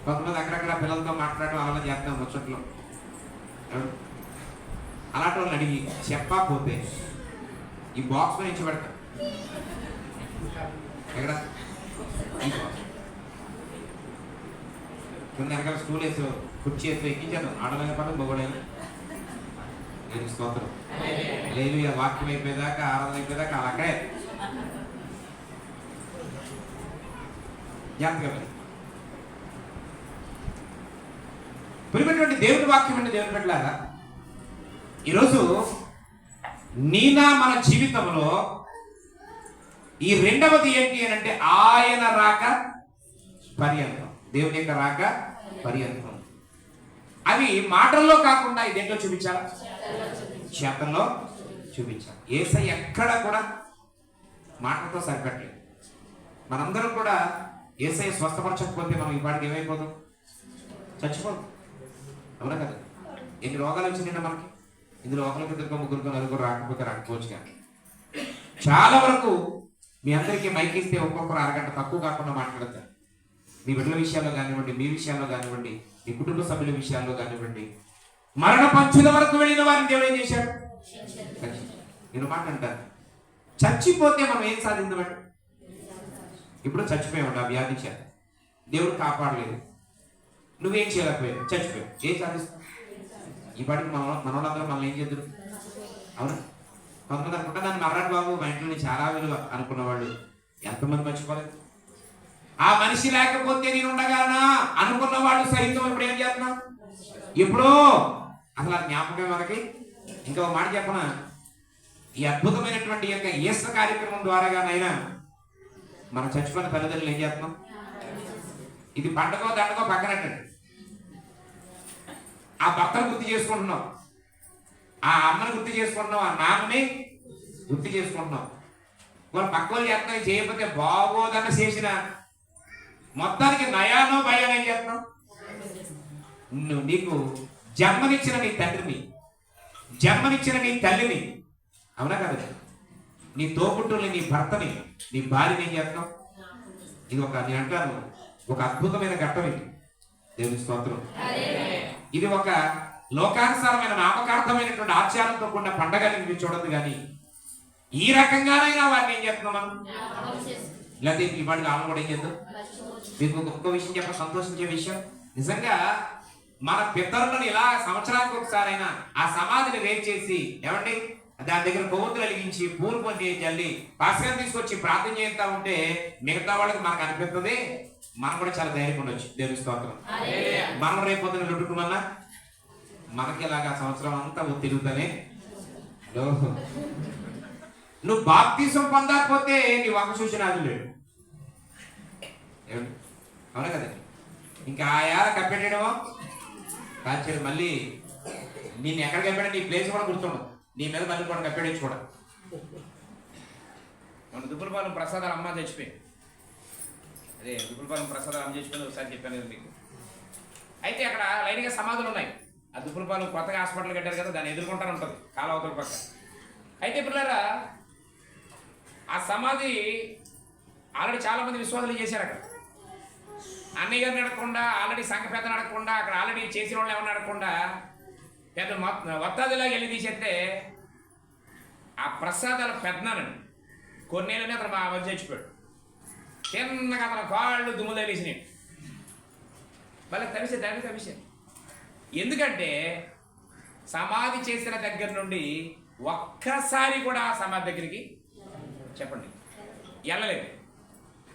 కొంతమంది అక్కడక్కడ పిల్లలతో మాట్లాడడం అలా చేస్తాం ముచ్చట్లో అలాంటి వాళ్ళని అడిగి చెప్పకపోతే ఈ బాక్స్ నుంచి పెడతా ఎక్కడ కింద వెనకాల స్టూల్ వేసి కుర్చీ వేసి ఎక్కించాను ఆడమైన పని మొగడైనా నేను స్తోత్రం లేదు వాక్యం అయిపోయేదాకా ఆరాధన అయిపోయేదాకా అలాగే జాగ్రత్తగా ప్రియమైనటువంటి దేవుని వాక్యం అంటే దేవుని పెట్టలాగా ఈరోజు నీనా మన జీవితంలో ఈ రెండవది ఏంటి అని అంటే ఆయన రాక పర్యంతం దేవుని యొక్క రాక పర్యంతం అవి మాటల్లో కాకుండా ఇదేంటో చూపించాలా చేతల్లో చూపించాలి యేసయ్య ఎక్కడ కూడా మాటలతో సరిపెట్టలేదు మనందరం కూడా యేసయ్య స్వస్థపరచకపోతే మనం ఈ పాటికి ఏమైపోతాం చచ్చిపోతాం అవునా కదా ఎన్ని రోగాలు వచ్చినాయి మనకి ఇందులో ఒకరికి ఇద్దరు ముగ్గురు నలుగురు రాకపోవచ్చు కానీ చాలా వరకు మీ అందరికీ మైక్ ఇస్తే ఒక్కొక్కరు అరగంట తక్కువ కాకుండా మాట్లాడతారు మీ బిడ్డల విషయాల్లో కానివ్వండి మీ విషయాల్లో కానివ్వండి మీ కుటుంబ సభ్యుల విషయాల్లో కానివ్వండి మరణ పంచుల వరకు వెళ్ళిన వారిని దేవుడు ఏం చేశాడు నేను మాట అంటారు చచ్చిపోతే మనం ఏం సాధించమండి ఇప్పుడు చచ్చిపోయామండి ఆ వ్యాధి చేత దేవుడు కాపాడలేదు నువ్వేం చేయలేకపోయావు చచ్చిపోయావు ఏం సాధిస్తావు ఈ పాటికి మనోళ్ళందరూ మనల్ని ఏం చేద్దరు అవునా కొంతమంది అనుకుంటా దాన్ని మర్రాడు బాబు మా ఇంట్లో చాలా విలువ అనుకున్న వాళ్ళు ఎంతమంది మర్చిపోలేదు ఆ మనిషి లేకపోతే నేను ఉండగలనా అనుకున్న వాళ్ళు సైతం ఇప్పుడు ఏం చేస్తున్నాం ఇప్పుడు అసలు ఆ జ్ఞాపకం మనకి ఇంకా ఒక మాట చెప్పనా ఈ అద్భుతమైనటువంటి యొక్క ఈస్టర్ కార్యక్రమం ద్వారాగానైనా మనం చచ్చిపోయిన తల్లిదండ్రులు ఏం చేస్తున్నాం ఇది పండగో దండగో పక్కనట్టండి ఆ భర్తను గుర్తు చేసుకుంటున్నాం ఆ అమ్మని గుర్తు చేసుకుంటున్నాం ఆ నాన్నని గుర్తు చేసుకుంటున్నాం వాళ్ళు పక్క వాళ్ళు చేస్తున్నాం చేయకపోతే బాగోదన్న చేసిన మొత్తానికి నయానో భయానో ఏం చేస్తున్నావు? నీకు జన్మనిచ్చిన నీ తండ్రిని, జన్మనిచ్చిన నీ తల్లిని, అవునా కదా, నీ తోబుట్టుల్ని, నీ భర్తని, నీ భార్యని ఏం చేస్తున్నావు? ఇది నేను అంటాను, ఒక అద్భుతమైన ఘట్టం ఇది. దేవుని స్తోత్రం. ఇది ఒక లోకానుసారమైన నామకార్థమైనటువంటి ఆచారంతో కూడిన పండగని మీరు చూడదు, కానీ ఈ రకంగానైనా వారిని ఏం చేస్తున్నాం మనం? లేకపోతే ఈ వాడికి ఆమె కూడా ఏం చేద్దాం? మీకు ఒక్క విషయం చెప్ప సంతోషించే విషయం, నిజంగా మన పితరులను ఇలా సంవత్సరానికి ఒకసారైనా ఆ సమాధిని రేపు చేసి ఏమండి దాని దగ్గర కొవ్వొత్తులు వెలిగించి పూలు పొంది జల్లి పాస్కర్ తీసుకొచ్చి ప్రార్థన చేస్తా ఉంటే మిగతా వాళ్ళకి మనకు అనిపిస్తుంది, మనం కూడా చాలా ధైర్యం ఉండొచ్చు. దేవుని స్తోత్రం. మనం రేపు పొద్దున రుట్టుకుమన్నా మనకి ఇలాగా సంవత్సరం అంతా తిరుగుతానే. నువ్వు బాప్తీసం పొందకపోతే నీ వంక చూసినాడు లేడు, అవునా కదా? ఇంకా ఆయాల కప్పెట్టడమో కాల్చాడు, మళ్ళీ నేను ఎక్కడ కప్పాడో నీ ప్లేస్ కూడా గుర్తుండదు, నీ మీద మళ్ళీ కూడా కప్పాడేసి కూడా. మన దుబ్బులపాలెం ప్రసాదాలు అమ్మ చచ్చిపోయింది. అదే దుబ్బులపాలెం ప్రసాదాలు అమ్మ చచ్చిపోయింది, ఒకసారి చెప్పాను కదా మీకు. అయితే అక్కడ లైన్గా సమాధులు ఉన్నాయి. ఆ దుబ్బులపాలెం కొత్తగా హాస్పిటల్ కట్టారు కదా, దాన్ని ఎదుర్కొంటానే ఉంటుంది కాలవతల పక్క. అయితే పిల్లరా ఆ సమాధి ఆల్రెడీ చాలా మంది విశ్వాసాలు చేశారు అక్కడ. అన్నయ్య గారిని అడగకుండా, ఆల్రెడీ సంఘ పెద్దను అడగకుండా, అక్కడ ఆల్రెడీ చేసిన వాళ్ళు ఏమన్నా అడగకుండా పెద్ద వత్తాదిలాగా వెళ్ళి తీసేస్తే ఆ ప్రసాదాల పెద్దనానండి కొన్నేళ్ళని అతను మా మధ్య చచ్చిపోయాడు. చిన్నగా అతను కాళ్ళు దుమ్ము తగిలేసినాయి. వాళ్ళకి తవిసే దానికి తవిసే. ఎందుకంటే సమాధి చేసిన దగ్గర నుండి ఒక్కసారి కూడా ఆ సమాధి దగ్గరికి చెప్పండి వెళ్ళలేదు.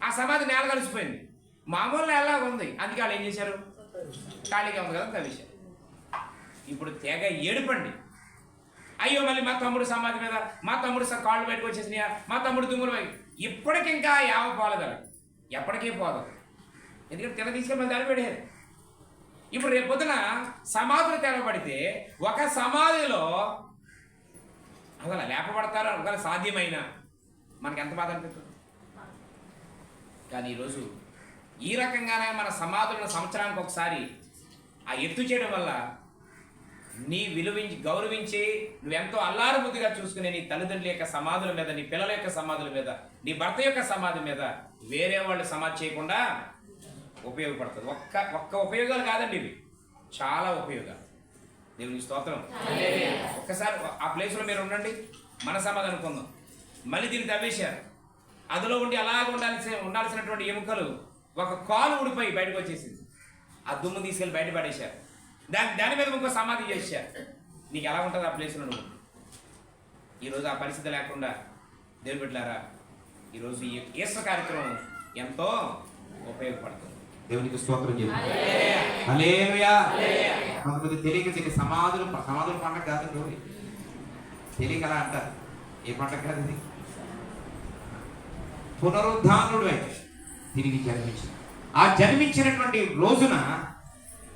ఆ సమాధి నేల కలిసిపోయింది, మామూలు నేల ఉంది. అందుకే వాళ్ళు ఏం చేశారు, ఖాళీగా ఉంది కదా తవ్వేశారు. ఇప్పుడు తెగ ఏడుపండి, అయ్యో మళ్ళీ మా తమ్ముడు సమాధి మీద, మా తమ్ముడు కాళ్ళు బయటకు వచ్చేసినాయా, మా తమ్ముడు దుమ్ములు పోయి. ఇప్పటికింకా యావ పోలేదు, ఎప్పటికీ పోదు. ఎందుకంటే తెల తీసుకెళ్ళి మళ్ళీ దాడి పెట్టారు. ఇప్పుడు రేపు పొద్దున సమాధులు తెరవబడితే ఒక సమాధిలో అసలు లేపబడతారు ఒకవేళ సాధ్యమైన మనకి ఎంత బాధ అనిపిస్తుంది. కానీ ఈరోజు ఈ రకంగానే మన సమాధులను సంవత్సరానికి ఒకసారి ఆ ఎత్తు చేయడం వల్ల నీ గౌరవించి నువ్వెంతో అల్లారు ముద్దుగా చూసుకునే నీ తల్లిదండ్రుల యొక్క సమాధుల మీద, నీ పిల్లల యొక్క సమాధుల మీద, నీ భర్త యొక్క సమాధి మీద వేరే వాళ్ళు సమాధి చేయకుండా ఉపయోగపడుతుంది. ఒక్క ఉపయోగాలు కాదండి, ఇవి చాలా ఉపయోగాలు. దేవునికి స్తోత్రం. ఒక్కసారి ఆ ప్లేస్లో మీరు ఉండండి, మన సమాధి అనుకుందాం. మళ్ళీ దీన్ని తవ్వేశారు, అందులో ఉండి అలాగే ఉండాల్సినటువంటి ఎముకలు ఒక కాలు ఊడిపోయి బయటకు వచ్చేసింది. ఆ దుమ్ము తీసుకెళ్ళి బయట పడేశారు. దాని మీద ఇంకో సమాధి చేశారు. నీకు ఎలా ఉంటుంది ఆ ప్లేస్లో నువ్వు? ఈరోజు ఆ పరిస్థితి లేకుండా దేవుని బిడ్డలారా ఈరోజు ఈ ఈస్టర్ కార్యక్రమం ఎంతో ఉపయోగపడుతుంది. దేవునికి స్తోత్రం చెప్పి హల్లెలూయా. కొంతమంది తెలియక సమాధులు పండగ కాదు, తెలియక అలా అంటారు. ఏ పండగ కాదు ఇది? పునరుద్ధానుడు తిరిగి జన్మించిన ఆ జన్మించినటువంటి రోజున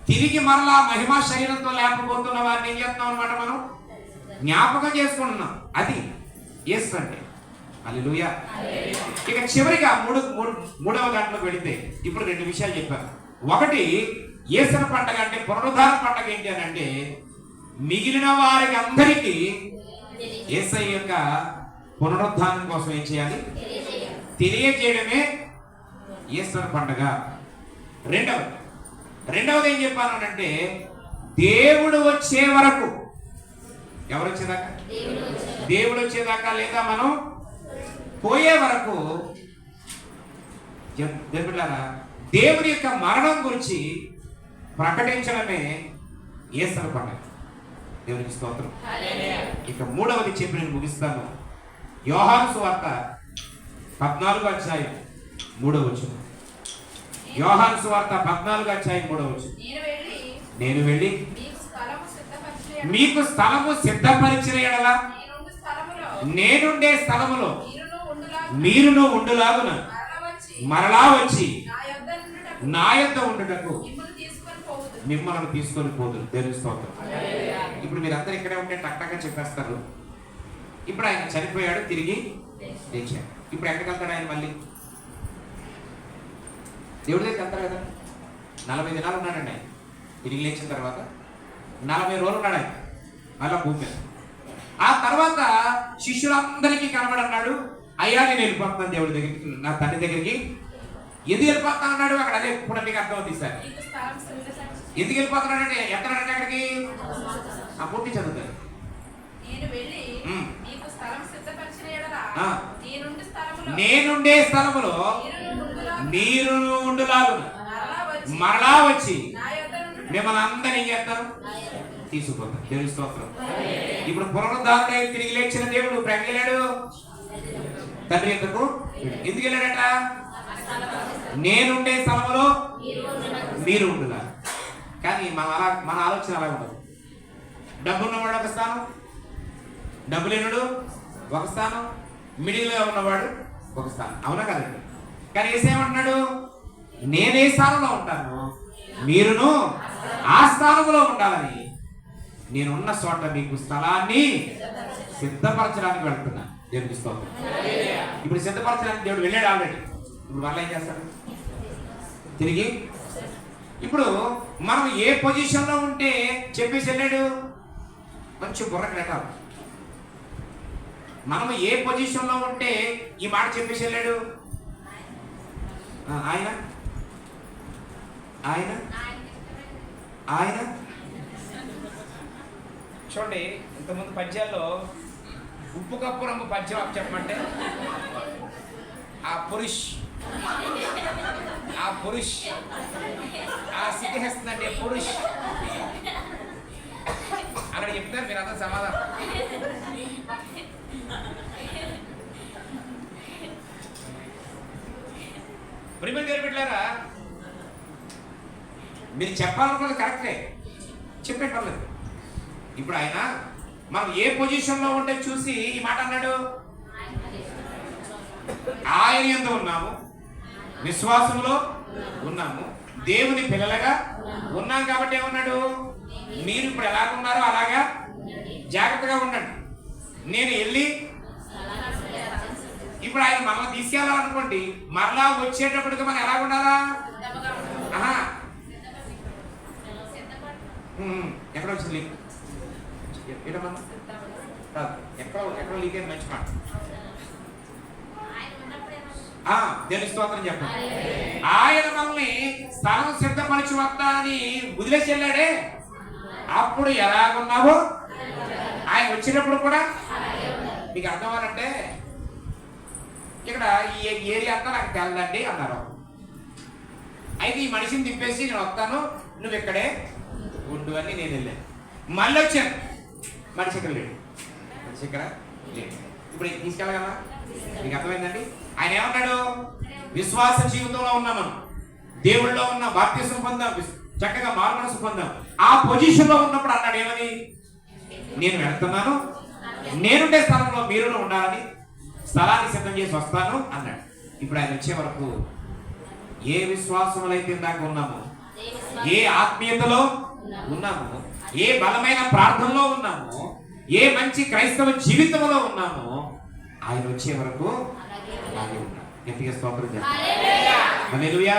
తిరిగి మరలా మహిమా శరీరంతో లేకపోతున్న వారిని ఏం చేస్తున్నాం అనమాట, మనం జ్ఞాపకం చేసుకుంటున్నాం. అది ఈస్టర్ అంటే. హల్లెలూయా. ఇక చివరిగా మూడవ దాంట్లోకి వెళితే ఇప్పుడు రెండు విషయాలు చెప్పాను. ఒకటి ఈస్టర్ పండగ అంటే పునరుద్ధాన పండగ ఏంటి అని అంటే మిగిలిన వారికి అందరికీ యేసయ్య యొక్క పునరుద్ధానం కోసం ఏం చేయాలి, తెలియజేయడమే ఈస్టర్ పండగ. రెండవది ఏం చెప్పాను అంటే దేవుడు వచ్చే వరకు, ఎవరు వచ్చేదాకా, దేవుడు వచ్చేదాకా లేదా మనం పోయే వరకు దేవుని యొక్క మరణం గురించి ప్రకటించడమే ఈస్టర్ పండగ. దేవునికి స్తోత్రం. ఇక మూడవది చెప్పి నేను ముగిస్తాను. యోహాను సువార్త 14వ అధ్యాయం 3వ వచనం. యోహాను సువార్త 14వ అధ్యాయం 3వ వచనం. నేను వెళ్ళి మీకు స్థలము సిద్ధపరిచిన యెడల నేనుండే స్థలములో మీరును ఉండులాగున మరలా వచ్చి నా యొద్ద ఉండుటకు మిమ్మల్ని తీసుకొని పోదురు. దేవుని స్తోత్రం. ఇప్పుడు మీరందరూ ఇక్కడే ఉంటే టక్టగా చెప్పేస్తారు. ఇప్పుడు ఆయన చనిపోయాడు, తిరిగి లేచాడు. ఇప్పుడు ఎక్కడికి వెళ్తాడు ఆయన మళ్ళీ? దేవుడి దగ్గరికి వెళ్తారు కదా. 40 దినాలు ఉన్నాడండి ఆయన. తిరిగి లేచిన తర్వాత 40 రోజులు ఉన్నాడు ఆయన మళ్ళా భూమి మీద. ఆ తర్వాత శిష్యులందరికీ కనబడన్నాడు, అయ్యా నేను వెళ్ళిపోతున్నాను దేవుడి దగ్గరికి, నా తండ్రి దగ్గరికి. ఎందుకు వెళ్ళిపోతాను అన్నాడు అక్కడ? అదే ఇప్పుడు మీకు అర్థమవుతుంది సార్. ఎందుకు వెళ్ళిపోతున్నాడంటే ఎక్కడంటే అక్కడికి పూర్తి చదువుతారు. నేనుండే స్థలములో మీరు ఉండులాగున మరలా వచ్చి మిమ్మల్ని అందరినీ ఏం చేస్తారు? తీసుకుపోతారు. దేవుని స్తోత్రం. ఇప్పుడు పునరుద్ధారుడై తిరిగి లేచిన దేవుడు వెళ్ళాడు తండ్రి ఎందుకు? ఎందుకు వెళ్ళాడట? నేనుండే స్థలంలో మీరు ఉండులా. కానీ మన ఆలోచన అలా ఉండదు. డబ్బు ఉన్నవాడు ఒక స్థానం, డబ్బు లేనుడు ఒక స్థానం, మిడిల్లో ఉన్నవాడు ఒక స్థానం. అవునా కదండి? కానీ ఏసేమంటున్నాడు? నేనే స్థానంలో ఉంటాను, మీరును ఆ స్థానంలో ఉండాలని నేనున్న చోట మీకు స్థలాన్ని సిద్ధపరచడానికి వెళ్తున్నా. దేవునికి స్తోత్రం. ఇప్పుడు సిద్ధపరచడానికి దేవుడు వెళ్ళాడు ఆల్రెడీ. ఇప్పుడు మళ్ళీ ఏం చేస్తాడు? తిరిగి ఇప్పుడు మనం ఏ పొజిషన్లో ఉంటే చెప్పేసి వెళ్ళాడు? మంచి బుర్రకు లెక్కాలి. మనం ఏ పొజిషన్లో ఉంటే ఈ మాట చెప్పేసి వెళ్ళాడు? ఆయన ఆయన ఆయన చూడండి, ఇంతకుముందు పద్యాల్లో ఉప్పు కప్పు రంగు పద్యం చెప్పమంటే ఆ పురుష్ ఆ సిద్ధిస్తుందండి పురుష్ అక్కడ చెప్తారు. మీరు అంతా సమాధానం. ప్రియమైన దేవుని బిడ్డలారా, మీరు చెప్పాలనుకున్నది కరెక్టే, చెప్పే పర్లేదు. ఇప్పుడు ఆయన మనం ఏ పొజిషన్లో ఉంటే చూసి ఈ మాట అన్నాడు. ఆయన యందు ఉన్నాము, విశ్వాసంలో ఉన్నాము, దేవుని పిల్లలుగా ఉన్నాం. కాబట్టి ఏమన్నాడు? మీరు ఇప్పుడు ఎలాగున్నారో అలాగా జాగ్రత్తగా ఉండండి. నేను వెళ్ళి ఇప్పుడు ఆయన మరలా తీసుకెళ్ళాలనుకోండి, మరలా వచ్చేటప్పటికి మనం ఎలా ఉండాలా? ఎక్కడ వచ్చింది లీక్? ఎక్కడ లీక్ అయింది? మంచి మాట. దేవుని స్తోత్రం చెప్పండి. ఆయన మమ్మల్ని స్థలం సిద్ధపరిచి వస్తా అని వదిలేసి వెళ్ళాడే, అప్పుడు ఎలాగున్నావో ఆయన వచ్చేటప్పుడు కూడా మీకు అర్థం అవ్వాలంటే ఇక్కడ ఈ ఏరియా అంతా నాకు తెలదండి అన్నారు. అయితే ఈ మనిషిని తిప్పేసి నేను వస్తాను, నువ్వు ఇక్కడే ఉండు అని నేను వెళ్ళాను. మళ్ళీ వచ్చాను, మనిషి ఇక్కడ లేడు. మనిషి ఇక్కడ లేడు. ఇప్పుడు తీసుకెళ్ళగలరా? మీకు అర్థమైందండి? ఆయన ఏమన్నాడు? విశ్వాస జీవితంలో ఉన్నాం మనం, దేవుళ్ళలో ఉన్న బాప్తిసం పొందాం, చక్కగా మారుమనసు పొందాం. ఆ పొజిషన్లో ఉన్నప్పుడు అన్నాడు ఏమని? నేను వెళ్తున్నాను, నేనుండే స్థలంలో మీరు ఉండాలని స్థలాన్ని సిద్ధం చేసి వస్తాను అన్నాడు. ఇప్పుడు ఆయన వచ్చే వరకు ఏ విశ్వాసంలో అయితే ఇందాక ఉన్నామో, ఏ ఆత్మీయతలో ఉన్నామో, ఏ బలమైన ప్రార్థనలో ఉన్నామో, ఏ మంచి క్రైస్తవ జీవితంలో ఉన్నామో, ఆయన వచ్చే వరకు అలాగే ఉన్నాం. గట్టిగా స్తోత్రం చేస్తాం. హల్లెలూయా.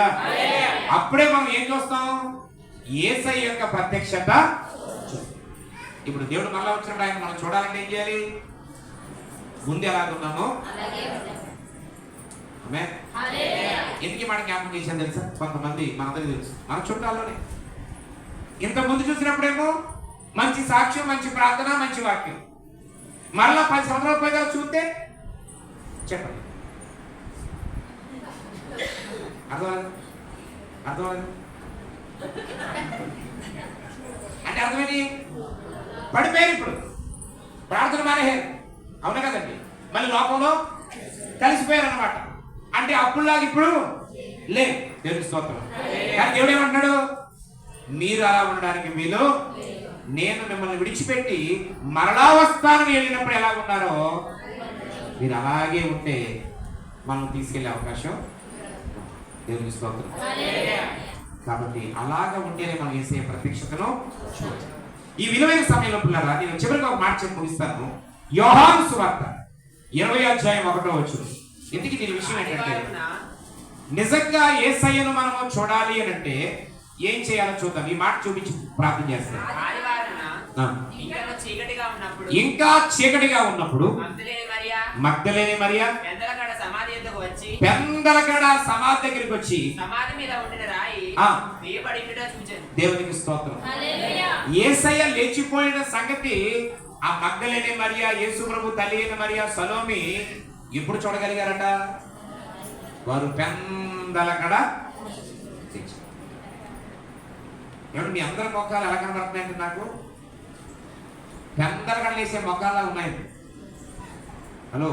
అప్పుడే మనం ఏం చూస్తాం? యేసయ్య యొక్క ప్రత్యక్షత. ఇప్పుడు దేవుడు మళ్ళా వచ్చినప్పుడు ఆయన మనం చూడాలంటే ఏం చేయాలి? ముందు ఎలాగున్నామో ఎందుకు మన జ్ఞాపకం చేశాను తెలుసా? కొంతమంది మనందరికీ తెలుసు, మన చుట్టాల్లోనే. ఇంత ముందు చూసినప్పుడేమో మంచి సాక్ష్యం, మంచి ప్రార్థన, మంచి వాక్యం. మరలా 10 సంవత్సరాల పైగా చూస్తే చెప్పండి, అర్థమలేదు? అంటే అర్థమేంటి? పడిపోయారు, ఇప్పుడు ప్రార్థన మానేశారు. అవునా కదండి? మళ్ళీ లోకంలో కలిసిపోయారు అన్నమాట. అంటే అప్పుడులాగా ఇప్పుడు లేదు. దేవుని స్తోత్రం. కానీ దేవుడు ఏమంటున్నాడు? మీరు అలా ఉండడానికి వీలు, నేను మిమ్మల్ని విడిచిపెట్టి మరలా వస్తానని వెళ్ళినప్పుడు ఎలా ఉన్నారో మీరు అలాగే ఉంటే మనం తీసుకెళ్లే అవకాశం. దేవుని స్తోత్రం. కాబట్టి అలాగా ఉంటేనే మనం వేసే ప్రత్యక్షతను చూడాలి. ఈ విలువైన సమయంలో పిల్లరా, నేను చివరికి ఒక మాట చెప్పి ముగిస్తాను. యోహాను సువార్త 20వ అధ్యాయం 1వ వచనం. ఎందుకు దీని విషయం ఏంటంటే ఆదివారమున నిజంగా యేసయ్యను మనము చూడాలి అని అంటే ఏం చేయాలో చూద్దాం. ఈ మాట చూపించి ప్రార్థన చేస్తాం. ఆదివారమున ఆ. ఇంకా చీకటిగా ఉన్నప్పుడు మగ్దలేని మరియా పెందలకడ సమాధి దగ్గరికి వచ్చి సమాధి మీద ఉండిన రాయి ఆ. వేయబడి ఉండుట చూచెను. దేవునికి స్తోత్రం. యేసయ్య లేచిపోయిన సంగతి ఆ మగ్దలేని మరియా, యేసు ప్రభు తల్లి అయిన మరియా, సలోమి ఎప్పుడు చూడగలిగారట? వారు పెందలకడ. ఏమంటే మీ అందరి మొక్కలు ఎలా కనబడుతున్నాయంటే నాకు పెందలకడ లేసే మొక్కల్లా ఉన్నాయి. హలో,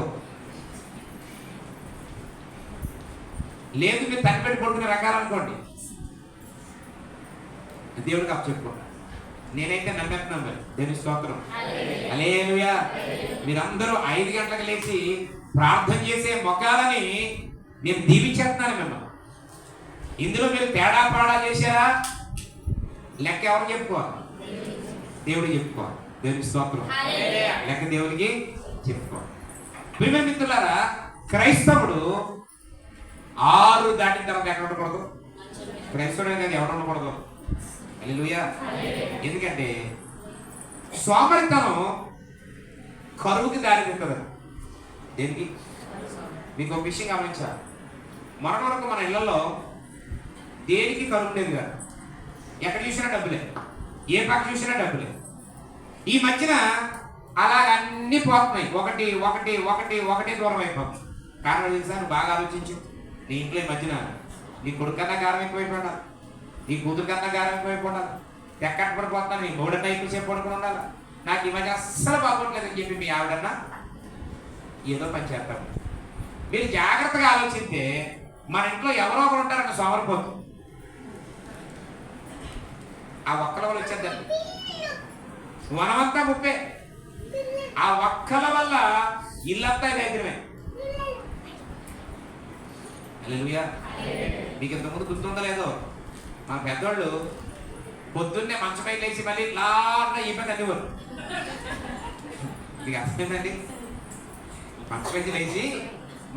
లేదు మీరు తనిపెట్టి పడుకునే రకాలు అనుకోండి, దేవుడికి అప్పు చెప్పుకోండి. నేనైతే నమ్మేస్తున్నాను. మరి దేవుని స్తోత్రం. హల్లెలూయా. మీరందరూ 5 గంటలకు లేచి ప్రార్థన చేసే మొక్కలని నేను దీవించేస్తున్నాను మిమ్మల్ని. ఇందులో మీరు తేడా పాడా చేశారా? లెక్క ఎవరు చెప్పుకోవాలి? దేవుడు చెప్పుకోవాలి. దేవుని స్తోత్రం. లెక్క దేవుడికి చెప్పుకోవాలి. ప్రియమైన మిత్రులారా, క్రైస్తవుడు 6 దాటిన తర్వాత ఎక్కడ ఉండకూడదు? క్రైస్తవుడే కానీ ఎవరు ఉండకూడదు. హల్లెలూయా. ఎందుకంటే సోమరితనం కరువుకి దారి తీస్తుంది. దేనికి? మీకు ఒక విషయం గమనించాలి. మొన్నటి వరకు మన ఇళ్లలో దేనికి కరువు ఉండేది కాదు. ఎక్కడ చూసినా డబ్బులే, ఏ పక్క చూసినా డబ్బులే. ఈ మధ్యన అలాగ అన్ని పోతున్నాయి. ఒకటి ఒకటి ఒకటి ఒకటి దూరం అయిపోతుంది. కారణం తెలుసా? నువ్వు బాగా ఆలోచించు. నీ ఇంట్లో ఈ మధ్యన నీ కొడుకు కన్నా గారం ఎక్కువైపోయాడు, నీ కూతురు కన్నా గారం ఎక్కువైపోవాలి, ఎక్కడ పడిపోతున్నా నీ మూడన్నా ఎక్కువసేపు పడుకుని ఉండాలి. నాకు ఈ మధ్య అస్సలు బాగుండలేదని చెప్పి మీ ఆవిడన్నా ఏదో పని చేస్తాను. మీరు జాగ్రత్తగా ఆలోచిస్తే మన ఇంట్లో ఎవరో ఒకరు ఉంటారన్న సోమరిపోతు. ఆ ఒక్కల వల్ల వచ్చేద్దండి, వనమంతా ముప్పే. ఆ ఒక్కల వల్ల ఇల్లంతా దగ్గరమే. హల్లెలూయా. మీకు ఇంతకుముందు గుర్తుందో లేదో, మా పెద్దోళ్ళు పొద్దున్నే మంచపై లేచి మళ్ళీ లాగా ఈ పని అనేవారు. మీకు అర్థమైందండి? మంచపై లేచి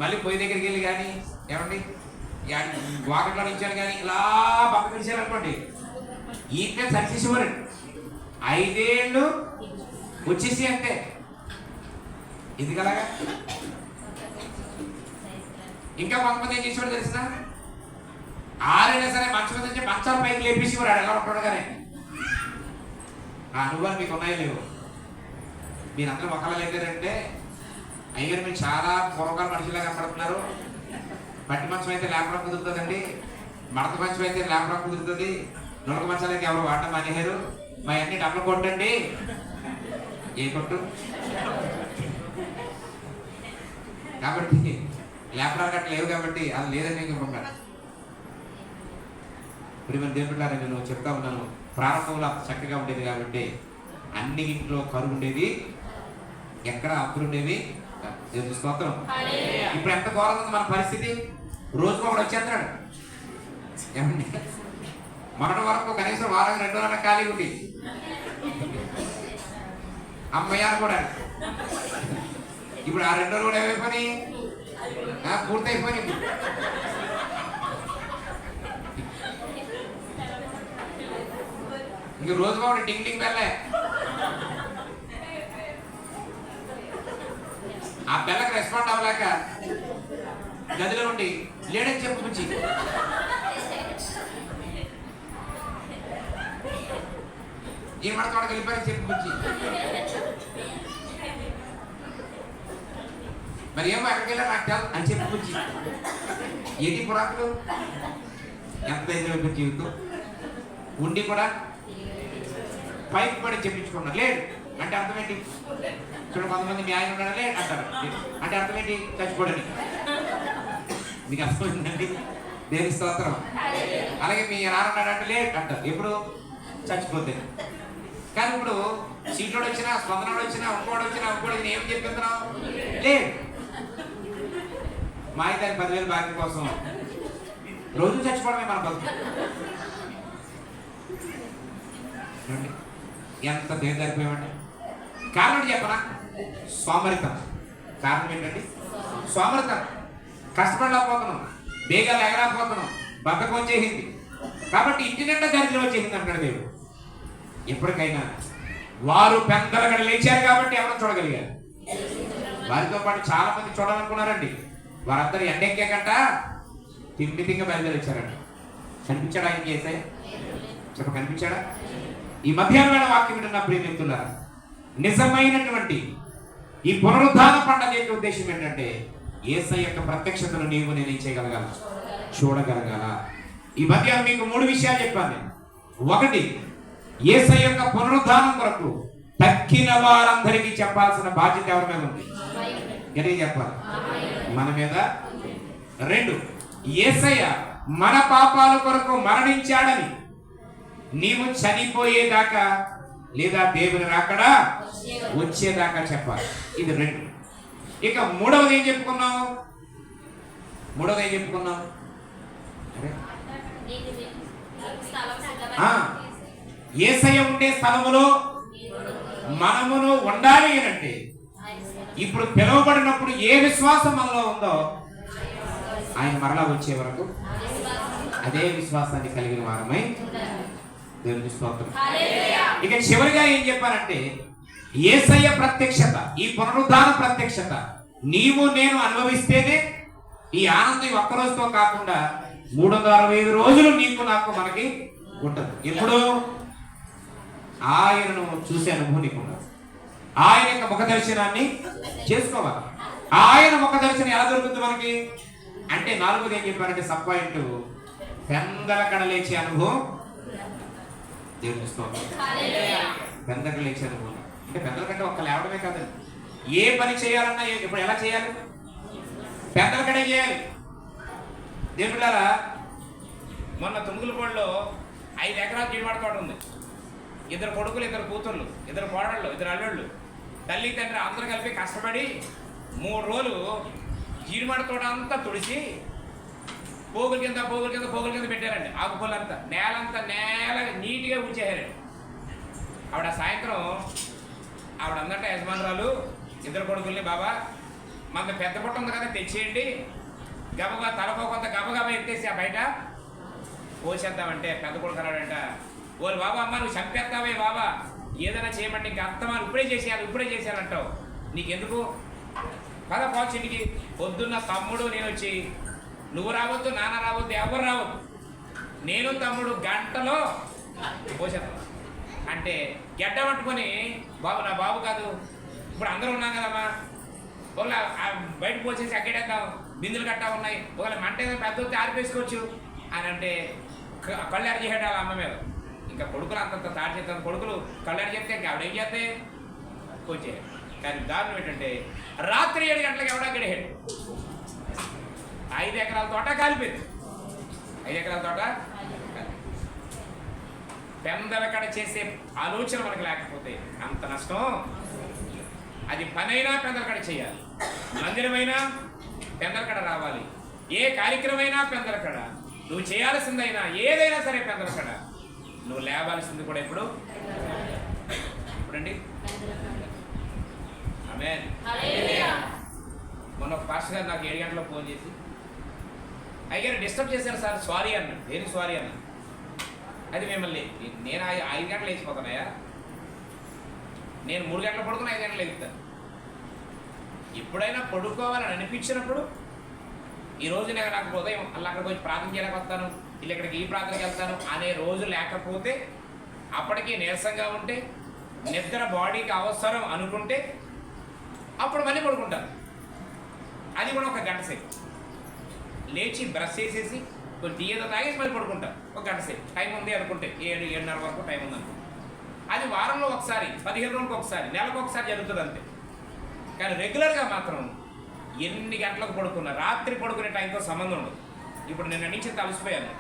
మళ్ళీ పొయ్యి దగ్గరికి వెళ్ళి కానీ ఏమండి వాకట్లో నించాను కానీ ఇలా పక్క పిలిచారనుకోండి, ఈ పేరు సరిచేసేవారండి. 5 ఏళ్ళు వచ్చేసి అంతే. ఎందుకలాగా? ఇంకా కొంతమంది ఏం చేసేవాడు తెలిసిన? 6 అయినా సరే మంచం నుంచి మంచాల పైకి లేపేసేవారు. ఎలా ఉంటాడు కానీ ఆ అనుభవాలు మీకు ఉన్నాయో లేవు? మీరందరూ ఒకళ్ళు లేపారంటే అయ్యారు మీరు చాలా పూర్వకాల మనుషులా కనపడుతున్నారు. పట్టి మంచం అయితే లేపడం కుదురుతుందండి, మడత మంచం అయితే లేపడం కుదురుతుంది, నులక మంచాలు అయితే ఎవరు వాడడం మానేశారు. మా అన్ని డబ్బులు కొట్టండి. ఏ కొట్టు? కాబట్టి లేపడాలు గట్ట లేవు కాబట్టి అది లేదని అనుకుంటున్నాను. ఇప్పుడు మన దేవుళ్ళారా, నేను చెప్తా ఉన్నాను, ప్రారంభంలో చక్కగా ఉండేది కాబట్టి అన్ని ఇంట్లో కరువు ఉండేది, ఎక్కడ అప్పులు ఉండేవి. దేవుని స్తోత్రం. ఇప్పుడు ఎంత ఘోరంగా ఉంది మన పరిస్థితి. రోజుకు ఒకడు వచ్చేస్తున్నాడు. ఏమండి? మొన్నటి వరకు కనీసం వారం 2 రోజుల ఖాళీ ఉంది. అమ్మయ్యారు కూడా ఇప్పుడు ఆ 2 రోజులు కూడా ఏమైపోయి పూర్తయిపోయి. ఇంక రోజు ఒకటి టింగ్ టింగ్ బెల్లే. ఆ బెల్లకు రెస్పాండ్ అవ్వలేక గదిలో ఉండి లేడని చెప్పుకొచ్చి ఈ మన తోటకి వెళ్ళిపోయి చెప్పుకొచ్చి మరి ఏమో ఎక్కడికి వెళ్ళా నాకు తెలు అని చెప్పుకొచ్చి ఏంటి పురాకులు ఎంత ధైర్యం జీవితం ఉండి కూడా పైకి పడి చెప్పించుకున్నారు. లేడు అంటే అర్థం ఏంటి? చూడండి, కొంతమంది న్యాయం ఉన్నాడా లేడు అంటారు. అంటే అర్థం ఏంటి? చచ్చిపోడని. మీకు అర్థమైందండి? దేవుని స్తోత్రం. అలాగే మీ నాన్నన్నాడంటే లేడు అంటారు. ఎప్పుడు? చచ్చిపోతే. కానీ ఇప్పుడు సీట్లోడు వచ్చినా, స్పందనోడు వచ్చినా, ఇంకోటి వచ్చినా, ఇంకోటి ఏం చెప్పిస్తున్నావు? లేడు. మా అయితే 10,000 బాకీ కోసం రోజు చచ్చిపోవడమే మన బతుకు. ఎంత దేదారిపోయామండి. కారణం చెప్పనా? సోమరితనం. కారణం ఏంటండి? సోమరితనం. కష్టపడలేకపోతున్నాం, బేగాలు ఎగరాకపోతున్నాం, బద్ధకం వచ్చేసింది. కాబట్టి ఇంటి నిండా దరిద్రం వచ్చేసింది అంటాడు దేవుడు. ఎప్పటికైనా వారు పెద్దలుగా లేచారు కాబట్టి ఎవరు చూడగలిగారు. వారితో పాటు చాలా మంది చూడాలనుకున్నారండి. వారందరూ ఎండెక్కాకంట తిండి బయలుదేరించారంట. కనిపించాడా ఆయన చేసే? కనిపించాడా? ఈ మధ్యాహ్నం వేళ వాక్యం వింటున్న ప్రియమిత్రులారా, నిజమైనటువంటి ఈ పునరుద్ధాన పండుగ యొక్క ఉద్దేశం ఏంటంటే యేసయ్య యొక్క ప్రత్యక్షతను నీవు నేను ఏం చేయగలగాల? చూడగలగాల. ఈ మధ్యాహ్నం మీకు 3 విషయాలు చెప్పాను నేను. ఒకటి, యేసయ్య యొక్క పునరుద్ధానం కొరకు తక్కిన వారందరికీ చెప్పాల్సిన బాధ్యత ఎవరి మీద ఉంది? గట్టిగా చెప్పాలి, మన మీద. 2, యేసయ్య మన పాపాల కొరకు మరణించాడని నీవు చనిపోయేదాకా లేదా దేవుని రాకడా వచ్చేదాకా చెప్పాలి. ఇది 2. ఇక మూడవది ఏం చెప్పుకున్నాం? యేసయ్య ఉండే స్థలములో మనమును ఉండాలి అంటే ఇప్పుడు పిలువబడినప్పుడు ఏ విశ్వాసం మనలో ఉందో ఆయన మరలా వచ్చే వరకు అదే విశ్వాసాన్ని కలిగిన వారమై దేవుని స్తోత్రం. ఇక చివరిగా ఏం చెప్పారంటే యేసయ్య ప్రత్యక్షత, ఈ పునరుద్ధాన ప్రత్యక్షత నీవు నేను అనుభవిస్తేనే ఈ ఆనందం ఒక్క రోజుతో కాకుండా 365 రోజులు నీకు నాకు మనకి ఉంటుంది. ఎప్పుడు ఆయనను చూసే అనుభవం నీకు ఉండదు. ఆయన యొక్క ముఖ దర్శనాన్ని చేసుకోవాలి. ఆయన ముఖ దర్శనం ఎలా దొరుకుతుంది మనకి అంటే 4వది ఏం చెప్పారంటే సబ్ పాయింట్, పెందలకడ లేచే అనుభవం. దేవుని స్తోత్రం. పెందలకడ లేచే అనుభవం అంటే పెద్దల కంటే ఒక్క లేవడమే కాదండి, ఏ పని చేయాలన్నా ఇప్పుడు ఎలా చేయాలి? పెద్దలకడే చేయాలి. దేవుళ్ళారా, మొన్న తుమ్ములపాడులో 5 ఎకరాలు జీడిమాడ తోట ఉంది. 2 కొడుకులు, 2 కూతుర్లు, 2 కోడళ్ళు, 2 అల్లుళ్ళు, తల్లి తండ్రి అందరూ కలిపి కష్టపడి 3 రోజులు జీడిమాడ తోట అంతా తుడిచి పోగుల కింద పెట్టారండి. ఆకుపూలంతా నేల నీట్గా ఉంచేసారండి. ఆవిడ సాయంత్రం ఆవిడ అందట యజమానురాలు 2 కొడుకుల్ని, బాబా మన పెద్ద పుట్ట ఉంది కదా తెచ్చేయండి, గబగా తలకో కొంత గబగబా ఎత్తేసి ఆ బయట పోసేద్దామంటే పెద్ద కొడుకు అన్నాడంట, ఓలు బాబా అమ్మ నువ్వు చంపేస్తావే బాబా, ఏదైనా చేయమంటే ఇంకా అత్తమాను ఇప్పుడే చేసేయాలంటావు, నీకెందుకు పద పోచింటికి. పొద్దున్న తమ్ముడు నేను వచ్చి నువ్వు రావద్దు, నాన్న రావద్దు, ఎవరు రావద్దు, నేను తమ్ముడు గంటలో పోసేద్దాం అంటే గడ్డ పట్టుకొని, బాబు నా బాబు కాదు, ఇప్పుడు అందరూ ఉన్నాం కదమ్మా, ఒకవేళ బయట పోసేసి అక్కడేద్దాం, బిందులు కట్టా ఉన్నాయి, ఒకవేళ మంట ఏదో పెద్ద వచ్చి ఆరిపేసుకోవచ్చు అని అంటే కళ్ళారు చేసాడు వాళ్ళ అమ్మ మీద. ఇంకా కొడుకులు అంతంత తాడు చేస్తాను, కొడుకులు కళ్ళారు చెప్తే ఇంకా ఆవిడ ఏం చేస్తే వచ్చే. కానీ దారుణం ఏంటంటే రాత్రి 7 గంటలకు ఎవడా గడిహాడు. 5 ఎకరాల తోట కాలిపోయింది. 5 ఎకరాల తోట పెందలకడ చేసే ఆలోచన మనకు లేకపోతే అంత నష్టం. అది పనైనా పెందలకడ చేయాలి, మందిరమైనా పెందలకడ రావాలి, ఏ కార్యక్రమైనా పెందలకడ, నువ్వు చేయాల్సిందైనా ఏదైనా సరే పెందలకడ, నువ్వు లేవాల్సింది కూడా ఇప్పుడండి. ఆమేన్. మొన్న ఒక పాస్టర్ గారు నాకు 7 గంటలకు ఫోన్ చేసి, అయ్యారు డిస్టర్బ్ చేశారు సార్, సారీ అన్నాడు. దేనికి సారీ అన్నా? అది మిమ్మల్ని నేను 5 గంటలు వేసిపోతానయ్యా, నేను 3 గంటలు పడుకుని 5 గంటలు ఎగుతాను. ఎప్పుడైనా పడుకోవాలని అనిపించినప్పుడు, ఈరోజు నేను నాకు ఉదయం అలా అక్కడికి వచ్చి ప్రార్థన చేయడానికి వస్తాను, ఇలా ఇక్కడికి ఈ ప్రార్థనకి వెళ్తాను అనే రోజు లేకపోతే, అప్పటికీ నీరసంగా ఉంటే, నిద్ర బాడీకి అవసరం అనుకుంటే అప్పుడు మళ్ళీ పడుకుంటాను. అది కూడా 1 గంట సేపు లేచి బ్రష్ చేసేసి కొంచెం ఏదో తాగేసి మళ్ళీ పడుకుంటాను. 1 గంట సేపు టైం ఉంది అనుకుంటే, 7-7:30 వరకు టైం ఉంది అనుకుంటే. అది వారంలో ఒకసారి, 15 రోజులకు ఒకసారి, నెలకు ఒకసారి జరుగుతుంది అంతే. కానీ రెగ్యులర్గా మాత్రం ఎన్ని గంటలకు పడుకున్నా, రాత్రి పడుకునే టైంతో సంబంధం ఉండదు. ఇప్పుడు నేను నుంచి తలసిపోయాను,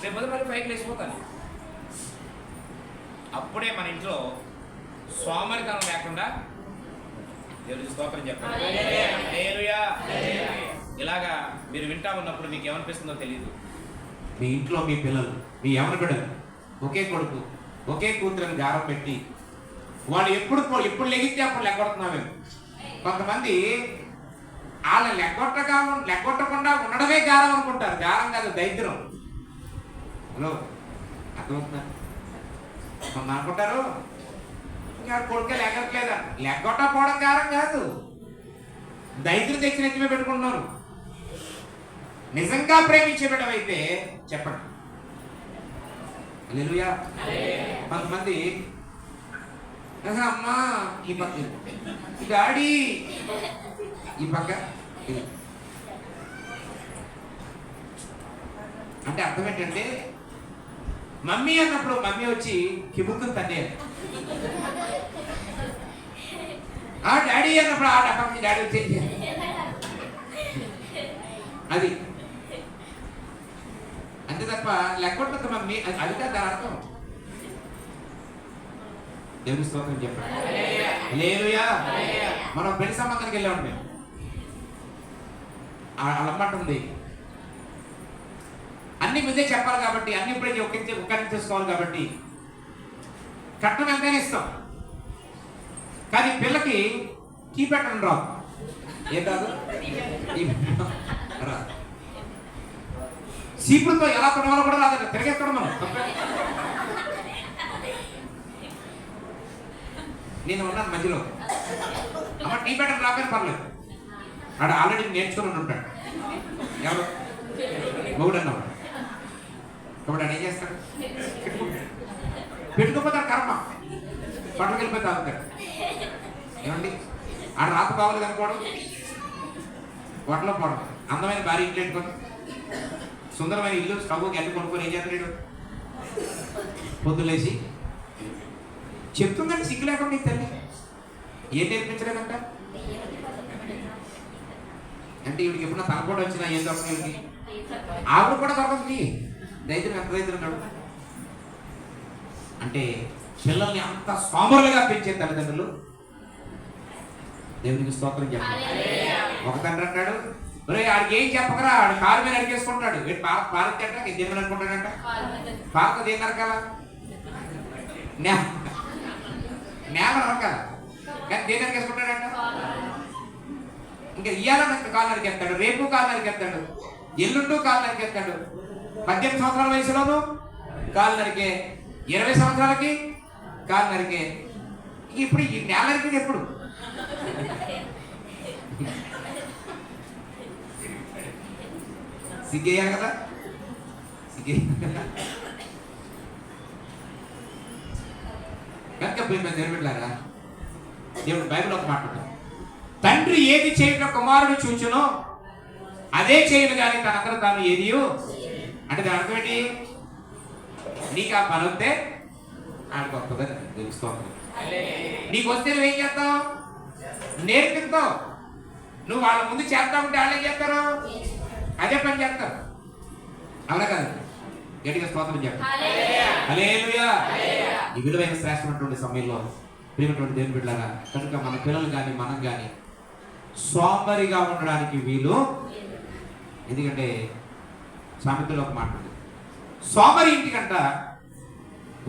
రేపు మళ్ళీ పైకి లేచిపోతాను. అప్పుడే మన ఇంట్లో సోమరితనం లేకుండా దేవునికి స్తోత్రం చెప్పండి. హల్లెలూయా. ఇలాగా మీరు వింటా ఉన్నప్పుడు మీకు ఏమనిపిస్తుందో తెలియదు. మీ ఇంట్లో మీ పిల్లలు, మీ ఎవరి బిడ్డలు, ఒకే కొడుకు ఒకే కూతురని గారం పెట్టి వాడు ఎప్పుడు లెగిస్తే అప్పుడు లెగ్గొడుతున్నామేమో. కొంతమంది వాళ్ళు లెగ్గొట్టకుండా ఉండడమే గారం అనుకుంటారు. గారం కాదు, దరిద్రం. హలో, అర్థమవుతుందా? మొన్న అనుకుంటారు ఇంకా కొడుకే లెగ్గట్లేదా. లెగ్గొట్టకపోవడం గారం కాదు, దరిద్రం తెచ్చి నెత్తిమే పెట్టుకుంటున్నారు. నిజంగా ప్రేమించే బిడ్డవైతే చెప్పండి హల్లెలూయా. కొంతమంది అమ్మా ఈ పక్క, డాడీ ఈ పక్క, అంటే అర్థం ఏంటంటే మమ్మీ అన్నప్పుడు మమ్మీ వచ్చి కిబుక్కుని తన్నేది. ఆ డాడీ అన్నప్పుడు ఆ పక్కకి డాడీ వచ్చేది. అది అంతే తప్ప లెక్కొట్టదు మమ్మీ, అది కాదు దాని అర్థం. దేవుని స్తోత్రం చెప్పండి హల్లెలూయా. మనం పెళ్లి సంబంధానికి వెళ్ళాము. మేము అలమ్మంటుంది అన్ని ముందే చెప్పాలి కాబట్టి, అన్ని ఇప్పుడే ఒక్కరికి చేసుకోవాలి కాబట్టి కట్నం ఎంతైనా ఇస్తాం. కానీ పిల్లకి కీ పెట్టడం రాదు. ఏం రాదు? రాదు. సీపులతో ఎలా కొనవాలో కూడా రాదు, తిరగేస్తాడు మనం. నేను ఉన్నాను మధ్యలో, అమ్మ టీ పెట్టడం రాకపోయినా పర్లేదు, ఆడ ఆల్రెడీ నేర్చుకుని ఉంటాడు. ఎవరు మొగుడు అన్నవాడు కాబట్టి ఆడ ఏం చేస్తాడు, పెట్టుకోపోతాడు. కర్మ పట్టుకు వెళ్ళిపోతే తాగుతాడు. ఏమండి, ఆడ రాత బాగోలేదు అనుకోవడం, పొట్టలో పోవడం, అందమైన భార్య ఇంట్లో పెట్టుకోవడం, సుందరమైన ఇల్లు స్టవ్ గట్టి కొనుక్కొని ఏం చేస్తాడు పొద్దులేసి. చెప్తుందంటే సిగ్గు లేకుండా నీకు తల్లి ఏం నేర్పించలేదంట. అంటే ఇవిడికి ఎప్పుడన్నా తలపోటు వచ్చినా ఏం దొరకదు, వీడికి ఆవిడ కూడా దొరకదు. దైత్యం ఎంత దైత్యం కాదు. అంటే పిల్లల్ని అంత సోమరులుగా పెంచే తల్లిదండ్రులు. దేవునికి స్తోత్రం చెప్పాలి. ఒక తండ్రి అంటాడు, ఒరే ఆడికి ఏం చెప్పకరా, ఆడు కారు మీద అడిగేసుకుంటాడు. వీడు పారెత్తాడ దేని అనుకుంటాడంట. పాత దేని నరకాల, నేల నరకాల, కానీ దేని నరికేసుకుంటాడంట. ఇంకా ఇయ్యాలని కాలు నరికేస్తాడు, రేపు కాలు నరికేస్తాడు, ఎల్లుంటూ కాలు నరికేస్తాడు. 18 సంవత్సరాల వయసులోనూ కాలు నరికే, 20 సంవత్సరాలకి కాలు నరికే. ఇప్పుడు ఈ నేల నరికేది ఎప్పుడు? సిగ్గేయాలి కదా, కనుక నిలబెట్టారా. దేవుడు బైబిల్ ఒక మాట, తండ్రి ఏది చేయుట కుమారుడు చూచునో అదే చేయను కానీ తనంతట తాను ఏది అంటే దాని అర్థం ఏంటి? నీకు ఆ పని వస్తే ఆడికి వస్తుందని తెలుసుకోవాలి. నీకు వస్తే నువ్వేం చేస్తావు? నేర్పిస్తావు. నువ్వు వాళ్ళ ముందు చేస్తా ఉంటే వాళ్ళు ఏం చేస్తారు? అదే పని చేస్తారు. అవునా కాదు? గట్టిగా స్తోత్రం చెప్పండి హల్లెలూయా. ఈ విలువైన శ్రేష్టమైనటువంటి సమయంలో ప్రియమైనటువంటి దేవుని బిడ్డలారా, కనుక మన పిల్లలు కానీ మనం కానీ సోమరిగా ఉండడానికి వీలు. ఎందుకంటే సామెతలో ఒక మాట ఉంది, సోమరి ఇంటికంట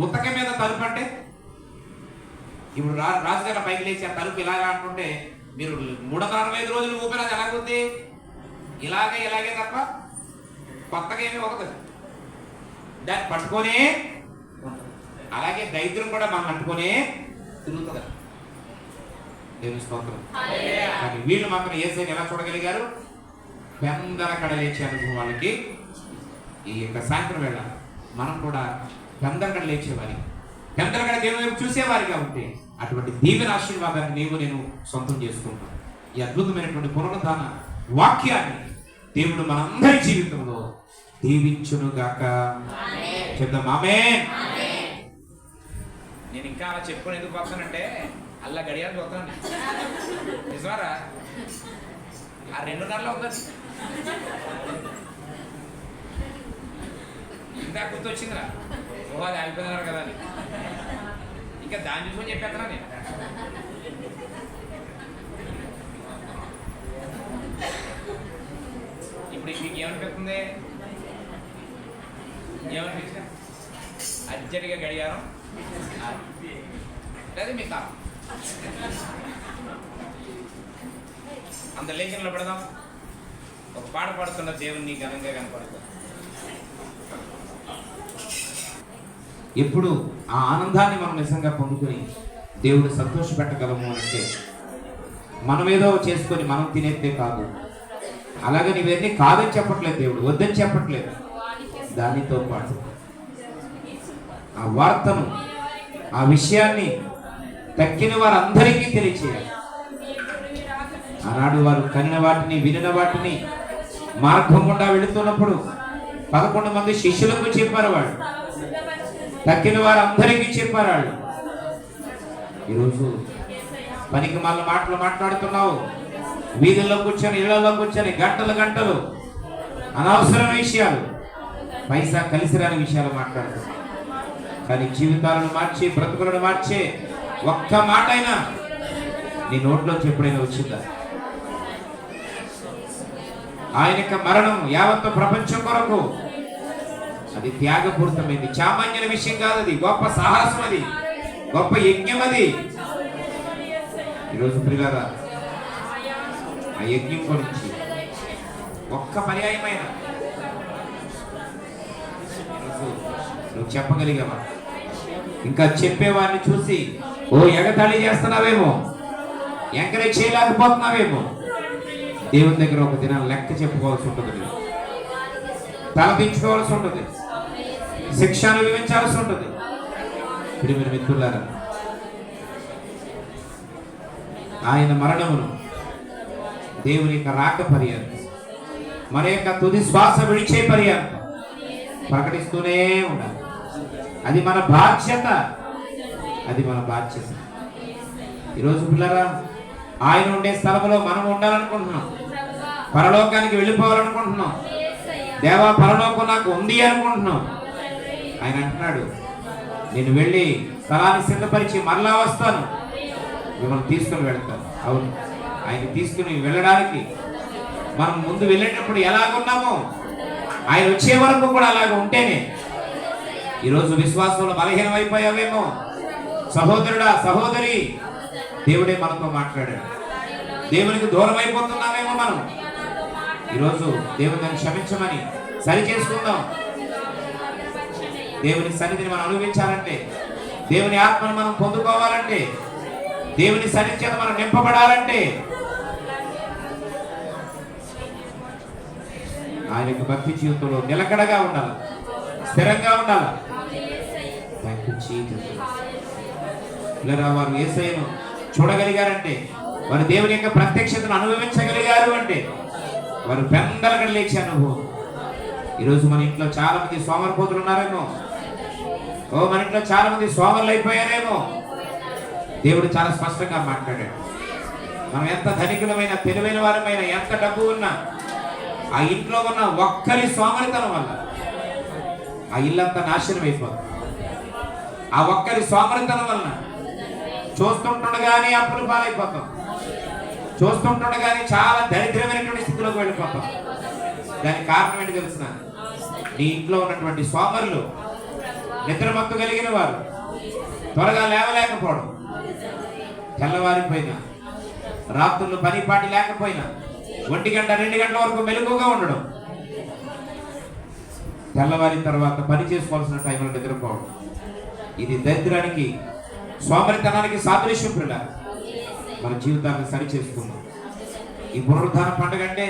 ఉతక మీద తలుపు. అంటే ఇప్పుడు రాజుగారి పైకి లేచి ఆ తలుపు ఇలాగా అంటుంటే మీరు 365 రోజులు ఊపిరి అది ఎలాగుంది? ఇలాగే తప్ప కొత్తగా ఏమీ ఒకదు. దాన్ని పట్టుకొనే అలాగే దైత్యం కూడా మనం అంటుకొనే తిరుగుతుంది. దేవుని స్తోత్రం. కానీ వీళ్ళు మాత్రం యేసుని ఎలా చూడగలిగారు? పెందల కడ లేచే అనుభవం వాళ్ళకి. ఈ యొక్క సాయంత్రం వేళ మనం కూడా పెందల కడ లేచేవారి, పెందల కడ దేవుని వైపు చూసేవారిగా ఉంటే అటువంటి దీవెన ఆశీర్వాదాన్ని నీవు నేను సొంతం చేసుకుంటాను. ఈ అద్భుతమైనటువంటి పునరుద్ధాన వాక్యాన్ని దేవుడు మనందరి జీవితంలో దీవించునుగాక. చెప్దాం ఆమేన్. నేను ఇంకా అలా చెప్పుకొని ఎందుకు పోతానంటే అలా గడియాలు చూస్తాను. నిజమారా? ఆ 2:30 ఉంది. ఇంకా గుర్తొచ్చిందిరా, ఓహో అది అయిపోయినారు కదా అని. ఇంకా దాన్ని చూసుకొని చెప్పేస్తున్నా నేను. ఇప్పుడు మీకు ఏమనిపిస్తుంది? ఏమనిపించింది? అర్జెంట్గా గడియారం లేదా మీకు అంత లేచి నిలబడదాం. ఒక పాట పాడుతున్న దేవుని ఘనంగా కనపడుతుంది. ఎప్పుడు ఆ ఆనందాన్ని మనం నిజంగా పొందుకొని దేవుడు సంతోషపెట్టగలము అంటే మనం ఏదో చేసుకొని మనం తినేదే కాదు. అలాగే నీవన్నీ కాదని చెప్పట్లేదు, దేవుడు వద్దని చెప్పట్లేదు. దానితో పాటు ఆ వార్తను, ఆ విషయాన్ని తక్కిన వారందరికీ తెలియచేయాలి. ఆనాడు వారు కనిన వాటిని, వినిన వాటిని మార్గం గుండా వెళుతున్నప్పుడు 11 మంది శిష్యులకు చెప్పారు. వాళ్ళు తక్కిన వారందరికీ చెప్పారు. వాళ్ళు ఈరోజు పనికి మళ్ళీ మాటలు మాట్లాడుతున్నావు. వీధుల్లో కూర్చొని, ఇళ్లలో కూర్చొని గంటలు గంటలు అనవసరమైన విషయాలు, పైసా కలిసి రాని విషయాలు మాట్లాడుతున్నావు. కానీ జీవితాలను మార్చి, బ్రతుకులను మార్చే ఒక్క మాట అయినా నీ నోట్లోంచి ఎప్పుడైనా వచ్చిందా? ఆయన యొక్క మరణం యావత్ ప్రపంచం కొరకు అది త్యాగపూరితమైంది. సామాన్య విషయం కాదు. అది గొప్ప సాహసం, అది గొప్ప యజ్ఞం. అది ఈరోజు ప్రియులారా, ఆ యజ్ఞం గురించి ఒక్క పర్యాయమైన నువ్వు చెప్పగలిగావా? ఇంకా చెప్పేవారిని చూసి ఎగతాళి చేస్తున్నావేమో, ఎంకరేజ్ చేయలేకపోతున్నావేమో. దేవుని దగ్గర ఒక దినాన్ని లెక్క చెప్పుకోవాల్సి ఉంటుంది, తలదించుకోవాల్సి ఉంటుంది, శిక్ష అనుభవించాల్సి ఉంటుంది. ఇప్పుడు మీరు మిత్రులారా, ఆయన మరణమును, దేవుని యొక్క రాక పర్యంతం, మన యొక్క తుది శ్వాస విడిచే పర్యంతం ప్రకటిస్తూనే ఉండాలి. అది మన బాధ్యత, అది మన బాధ్యత. ఈరోజు పిల్లరా, ఆయన ఉండే స్థలంలో మనం ఉండాలనుకుంటున్నాం, పరలోకానికి వెళ్ళిపోవాలనుకుంటున్నాం. దేవా, పరలోకం నాకు ఉంది అనుకుంటున్నాం. ఆయన అంటున్నాడు, నేను వెళ్ళి స్థలాన్ని సిద్ధపరిచి మరలా వస్తాను, మిమ్మల్ని తీసుకుని వెళ్తాను. అవును, ఆయన తీసుకుని వెళ్ళడానికి మనం ముందు వెళ్ళేటప్పుడు ఎలాగున్నామో ఆయన వచ్చే వరకు కూడా అలాగ ఉంటేనే. ఈరోజు విశ్వాసంలో బలహీనం అయిపోయావేమో సహోదరుడా, సహోదరి, దేవుడే మనతో మాట్లాడాడు. దేవునికి దూరం అయిపోతున్నామేమో మనం. ఈరోజు దేవుని దాన్ని క్షమించమని సరి చేసుకుందాం. దేవుని సన్నిధిని మనం అనుభవించాలంటే, దేవుని ఆత్మను మనం పొందుకోవాలంటే, దేవుని సన్నిధి చేత మనం నింపబడాలంటే ఆయన యొక్క భక్తి జీవితంలో నిలకడగా ఉండాలి, స్థిరంగా ఉండాలి. వారు యేసయ్యను చూడగలిగారంటే, వారు దేవుని యొక్క ప్రత్యక్షతను అనుభవించగలిగారు అంటే వారు పెందలకడ లేచే అనుభవం. ఈరోజు మన ఇంట్లో చాలా మంది సోమరిపోతులు ఉన్నారేమో, మన ఇంట్లో చాలా మంది సోమరులు అయిపోయారేమో. దేవుడు చాలా స్పష్టంగా మాట్లాడాడు. మనం ఎంత ధనికులమైన, తెలివైన వారమైన, ఎంత డబ్బు ఉన్నా ఆ ఇంట్లో ఉన్న ఒక్కరి సోమరితనం వల్ల ఆ ఇల్లంతా నాశనం అయిపోతుంది. ఆ ఒక్కరి సోమరితనం వలన చూస్తుండగానే అప్పులు పాలైపోతాం, చూస్తుండగానే చాలా దరిద్రమైనటువంటి స్థితిలోకి వెళ్ళిపోతాం. దానికి కారణం ఏంటి తెలుసిన? నీ ఇంట్లో ఉన్నటువంటి సోమరులు, నిద్రమత్తు కలిగిన వారు, త్వరగా లేవలేకపోవడం, తెల్లవారిపోయినా, రాత్రులు పని పాటి లేకపోయినా 1 గంట 2 గంటల వరకు మెలకుగా ఉండడం, తెల్లవారిన తర్వాత పని చేసుకోవాల్సిన టైంలో నిద్రపోవడం. ఇది దరిద్రానికి, సోమరితనానికి సాదృశ్యం. పిల్లలు, మన జీవితాన్ని సరి చేసుకుందాం. ఈ పునరుద్ధాన పండుగ అంటే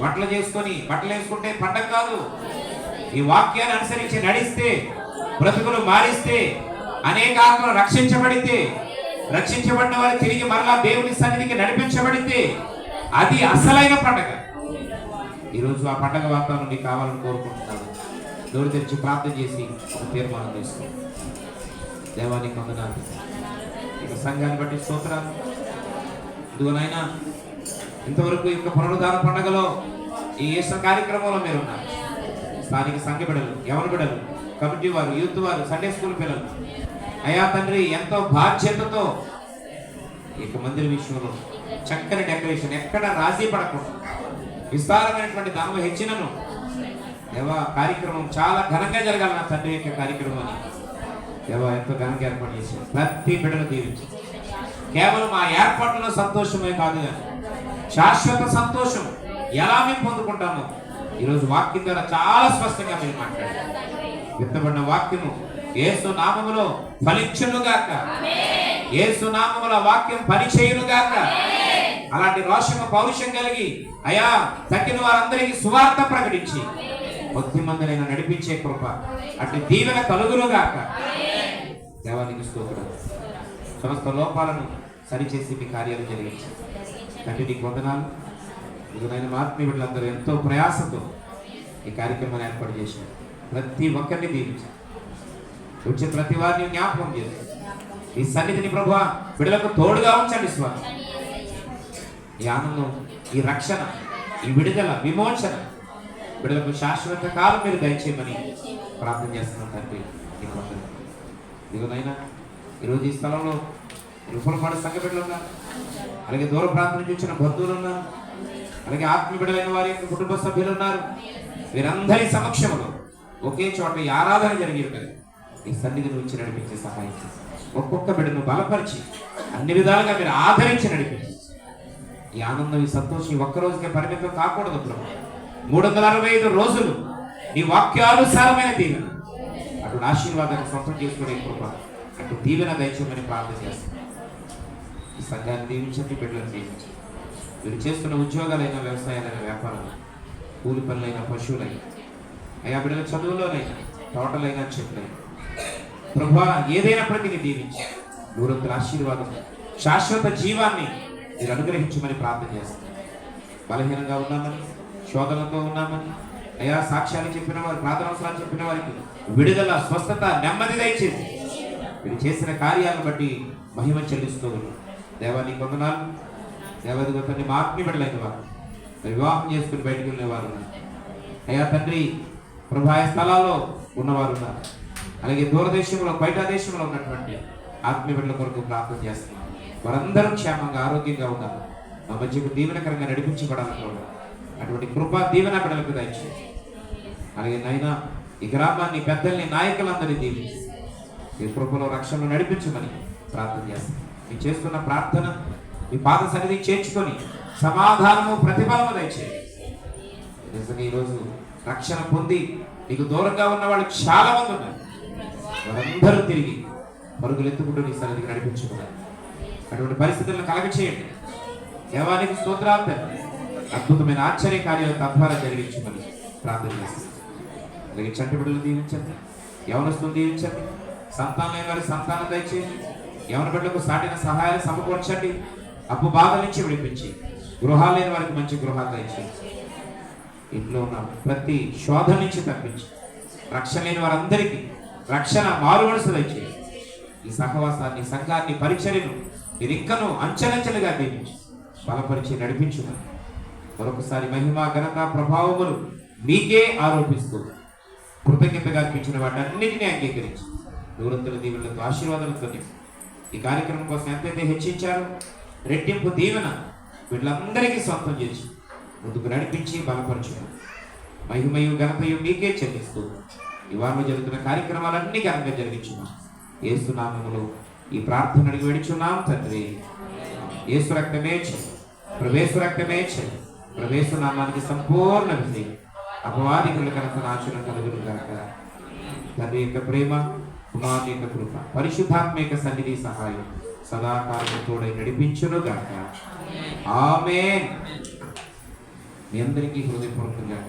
వంటలు చేసుకొని బట్టలు వేసుకుంటే పండగ కాదు. ఈ వాక్యాన్ని అనుసరించి నడిస్తే, బ్రతుకులు మారిస్తే, అనేక ఆత్మలు రక్షించబడితే, రక్షించబడిన వారు తిరిగి మరలా దేవుని సన్నిధికి నడిపించబడితే అది అసలైన పండగ. ఈరోజు ఆ పండగ వాతావరణం నీకు కావాలని కోరుకుంటున్నాను. నోరు తెరిచి ప్రార్థన చేసి ఒక తీర్మానం తీసుకో. దేవానికి వందనాలు, ఇక సంఘాన్ని బట్టి స్తోత్రాలు. ఇదిగో నాయనా, ఇంతవరకు ఈ పునరుద్ధాన పండుగలో ఈ ఈస్టర్ కార్యక్రమంలో మీరు ఉన్నారు. స్థానిక సంఘ బిడ్డలు, యవన బిడ్డలు, కమిటీ వారు, యూత్ వారు, సండే స్కూల్ పిల్లలు, అయ్యా తండ్రి, ఎంతో బాధ్యతతో ఇక మందిర విషయంలో చక్కని డెకరేషన్, ఎక్కడ రాజీ పడకుండా విస్తారమైనటువంటి దానిలో హెచ్చినను దేవా, కార్యక్రమం చాలా ఘనంగా జరగాలి. నా తండ్రి యొక్క కార్యక్రమాన్ని దేవా ఎంతో ఘనంగా ఏర్పాటు చేసి ప్రతి బిడ్డను దీవించి కేవలం ఆ ఏర్పాట్లలో సంతోషమే కాదు కానీ శాశ్వత సంతోషం ఎలా మేము పొందుకుంటామో ఈరోజు వాక్యం ద్వారా చాలా స్పష్టంగా మీరు మాట్లాడారు. విత్తబడిన వాక్యము యేసు నామములో ఫలించునుగాక, యేసు నామముల వాక్యం పనిచేయునుగాక. అలాంటి రోషము పౌరుషం కలిగి అయా తక్కిన వారందరికీ సువార్త ప్రకటించి కొద్ది మందినైనా నడిపించే కృప అటు దీవెన కలుగునుగాక. దేవానికి స్తోత్రం. సమస్త లోపాలను సరిచేసి మీ కార్యాలు జరిగించి తండ్రి నీకు వందనాలు. ఇదిగోనైనా ఆత్మీయ బిడ్డలందరూ ఎంతో ప్రయాసంతో ఈ కార్యక్రమాన్ని ఏర్పాటు చేశారు. ప్రతి ఒక్కరిని దీవించారు. వచ్చే ప్రతి వారిని జ్ఞాపకం చేశారు. ఈ సన్నిధిని ప్రభువా బిడ్డలకు తోడుగా ఉంచండి స్వామి. ఈ ఆనందం, ఈ రక్షణ, ఈ విడుదల, విమోచన బిడ్డలకు శాశ్వత కాలం మీరు దయచేయమని ప్రార్థన చేస్తున్నాం తండ్రి. నీకు వందనాలు. ఇదిగోనైనా ఈరోజు ఈ స్థలంలో విఫలపాడు సంఘ బిడ్డలు ఉన్నారు, అలాగే దూర ప్రాంతం నుంచి వచ్చిన బంధువులు ఉన్నారు, అలాగే ఆత్మీయ బిడ్డలైన వారి యొక్క కుటుంబ సభ్యులు ఉన్నారు. వీరందరి సమక్షంలో ఒకే చోట ఈ ఆరాధన జరిగి ఉంటుంది. ఈ సన్నిధిని వచ్చి నడిపించే సహాయం చేసి ఒక్కొక్క బిడ్డను బలపరిచి అన్ని విధాలుగా మీరు ఆదరించి నడిపించి ఈ ఆనందం, ఈ సంతోషం ఒక్క రోజుకే పరిమితం కాకూడదు ప్రభు. 365 రోజులు నీ వాక్యానుసారమైన దీవెన, అటు ఆశీర్వాదాన్ని సొంతం చేసుకునే కృప, అటు దీవెన దయచేయమని ప్రార్థన చేస్తాను. ఈ సంఘాన్ని దీవించండి, బిడ్డలను దీవించండి. మీరు చేస్తున్న ఉద్యోగాలైన, వ్యవసాయాలైన, వ్యాపారాలు, కూలి పనులైన, పశువులైన, అయా బిడ్డల చదువులోనైనా, తోటలైనా, చెట్లైనా ప్రభా ఏదైనప్పటికీ దీవించి దూరంతుల ఆశీర్వాదం, శాశ్వత జీవాన్ని మీరు అనుగ్రహించమని ప్రార్థన చేస్తాను. బలహీనంగా ఉన్నామని, శోధనతో ఉన్నామని అయా సాక్ష్యాలు చెప్పిన వారు, ప్రార్థనవసరాలు చెప్పిన వారికి విడుదల, స్వస్థత, నెమ్మది దయచేసి మీరు చేసిన కార్యాలను బట్టి మహిమ చెల్లిస్తూ ఉన్నాం. దేవానికి వందనాలు. దేవాది తండ్రి మా ఆత్మీయ బిడ్డలైన వారు వివాహం చేసుకుని బయటకు వెళ్ళేవారు ఉన్నారు. అయా తండ్రి ప్రభాయ స్థలాల్లో ఉన్నవారు ఉన్నారు, అలాగే దూరదేశంలో, బయట దేశంలో ఉన్నటువంటి ఆత్మీయ బిడ్డల కొరకు ప్రార్థన చేస్తున్నాం. వారందరూ క్షేమంగా, ఆరోగ్యంగా ఉన్నారు. మా మధ్యకు దీవెనకరంగా నడిపించబడాలని కూడా అటువంటి కృప దీవెన బిడ్డలకు దయచేసి, అలాగే నైనా ఈ గ్రామాన్ని, పెద్దల్ని, నాయకులందరినీ దీవించి ఈ కృపలో రక్షణలో నడిపించమని ప్రార్థన చేస్తాం. మీరు చేస్తున్న ప్రార్థన మీ పాద సన్నిధి చేర్చుకొని సమాధానము, ప్రతిఫలము దయచేయండి. నిజంగా ఈరోజు రక్షణ పొంది నీకు దూరంగా ఉన్న వాళ్ళు చాలా మంది ఉన్నారు. వారందరూ తిరిగి పరుగులు ఎత్తుకుంటూ నీ సన్నిధికి నడిపించుకున్నారు. అటువంటి పరిస్థితులను కలగచేయండి. దేవానికి స్తోత్రాలు తండ్రి. అద్భుతమైన ఆశ్చర్య కార్యాలు తద్వారా జరిగించమని ప్రార్థన చేస్తాం. అలాగే చంటి బిడ్డలు దీవించండి, యవనస్తులను దీవించండి, సంతానం లేని వారి సంతానం దయచేయండి, యవన బిడ్డలకు సాటిన సహాయాలు సమకూర్చండి, అప్పు బాధల నుంచి విడిపించి, గృహాలు లేని వారికి మంచి గృహాలు దయచేయండి. ఇంట్లో ఉన్న ప్రతి శోధన నుంచి తప్పించి, రక్షణ లేని వారందరికీ రక్షణ, మారు మనసు దయచేయండి. ఈ సహవాసాన్ని, సంఘాన్ని, పరిచర్యను మీరు ఇంకనూ అంచెలంచెలుగా దీవించి బలపరిచి నడిపించున్నారు. మరొకసారి మహిమ, ఘనత, ప్రభావములు మీకే ఆరోపిస్తూ కృతజ్ఞతగా అర్పించిన వాటన్నిటినీ అంగీకరించి దూరంతుల దీవెనలతో, ఆశీర్వాదాలతో ఈ కార్యక్రమం కోసం ఎంతైతే హెచ్చించారో రెట్టింపు దీవెన వీళ్ళందరికీ సొంతం చేసి ముందుకు నడిపించి బలపరచున్నారు. మహిమయు, ఘనతయు మీకే చెల్లిస్తూ ఈ వారంలో జరుగుతున్న కార్యక్రమాలన్నీ ఘనంగా జరిగించున్నాం. యేసు నామములో ఈ ప్రార్థన అడిగి వేడుచున్నాం తండ్రి. యేసు రక్తమే చేయి, ప్రవేశ రక్తమే చేయి, ప్రవేశ నామానికి సంపూర్ణ విజయం, అపవాదికుల కనుక నాశనం కలుగును కనుక తండ్రి యొక్క ప్రేమ, కుమారుని యొక్క కృప, పరిశుద్ధాత్మ యొక్క సన్నిధి సహాయం సదాకాలం తోడై నడిపించును గాక. ఆమేన్. మీ అందరికీ హృదయపూర్వకంగా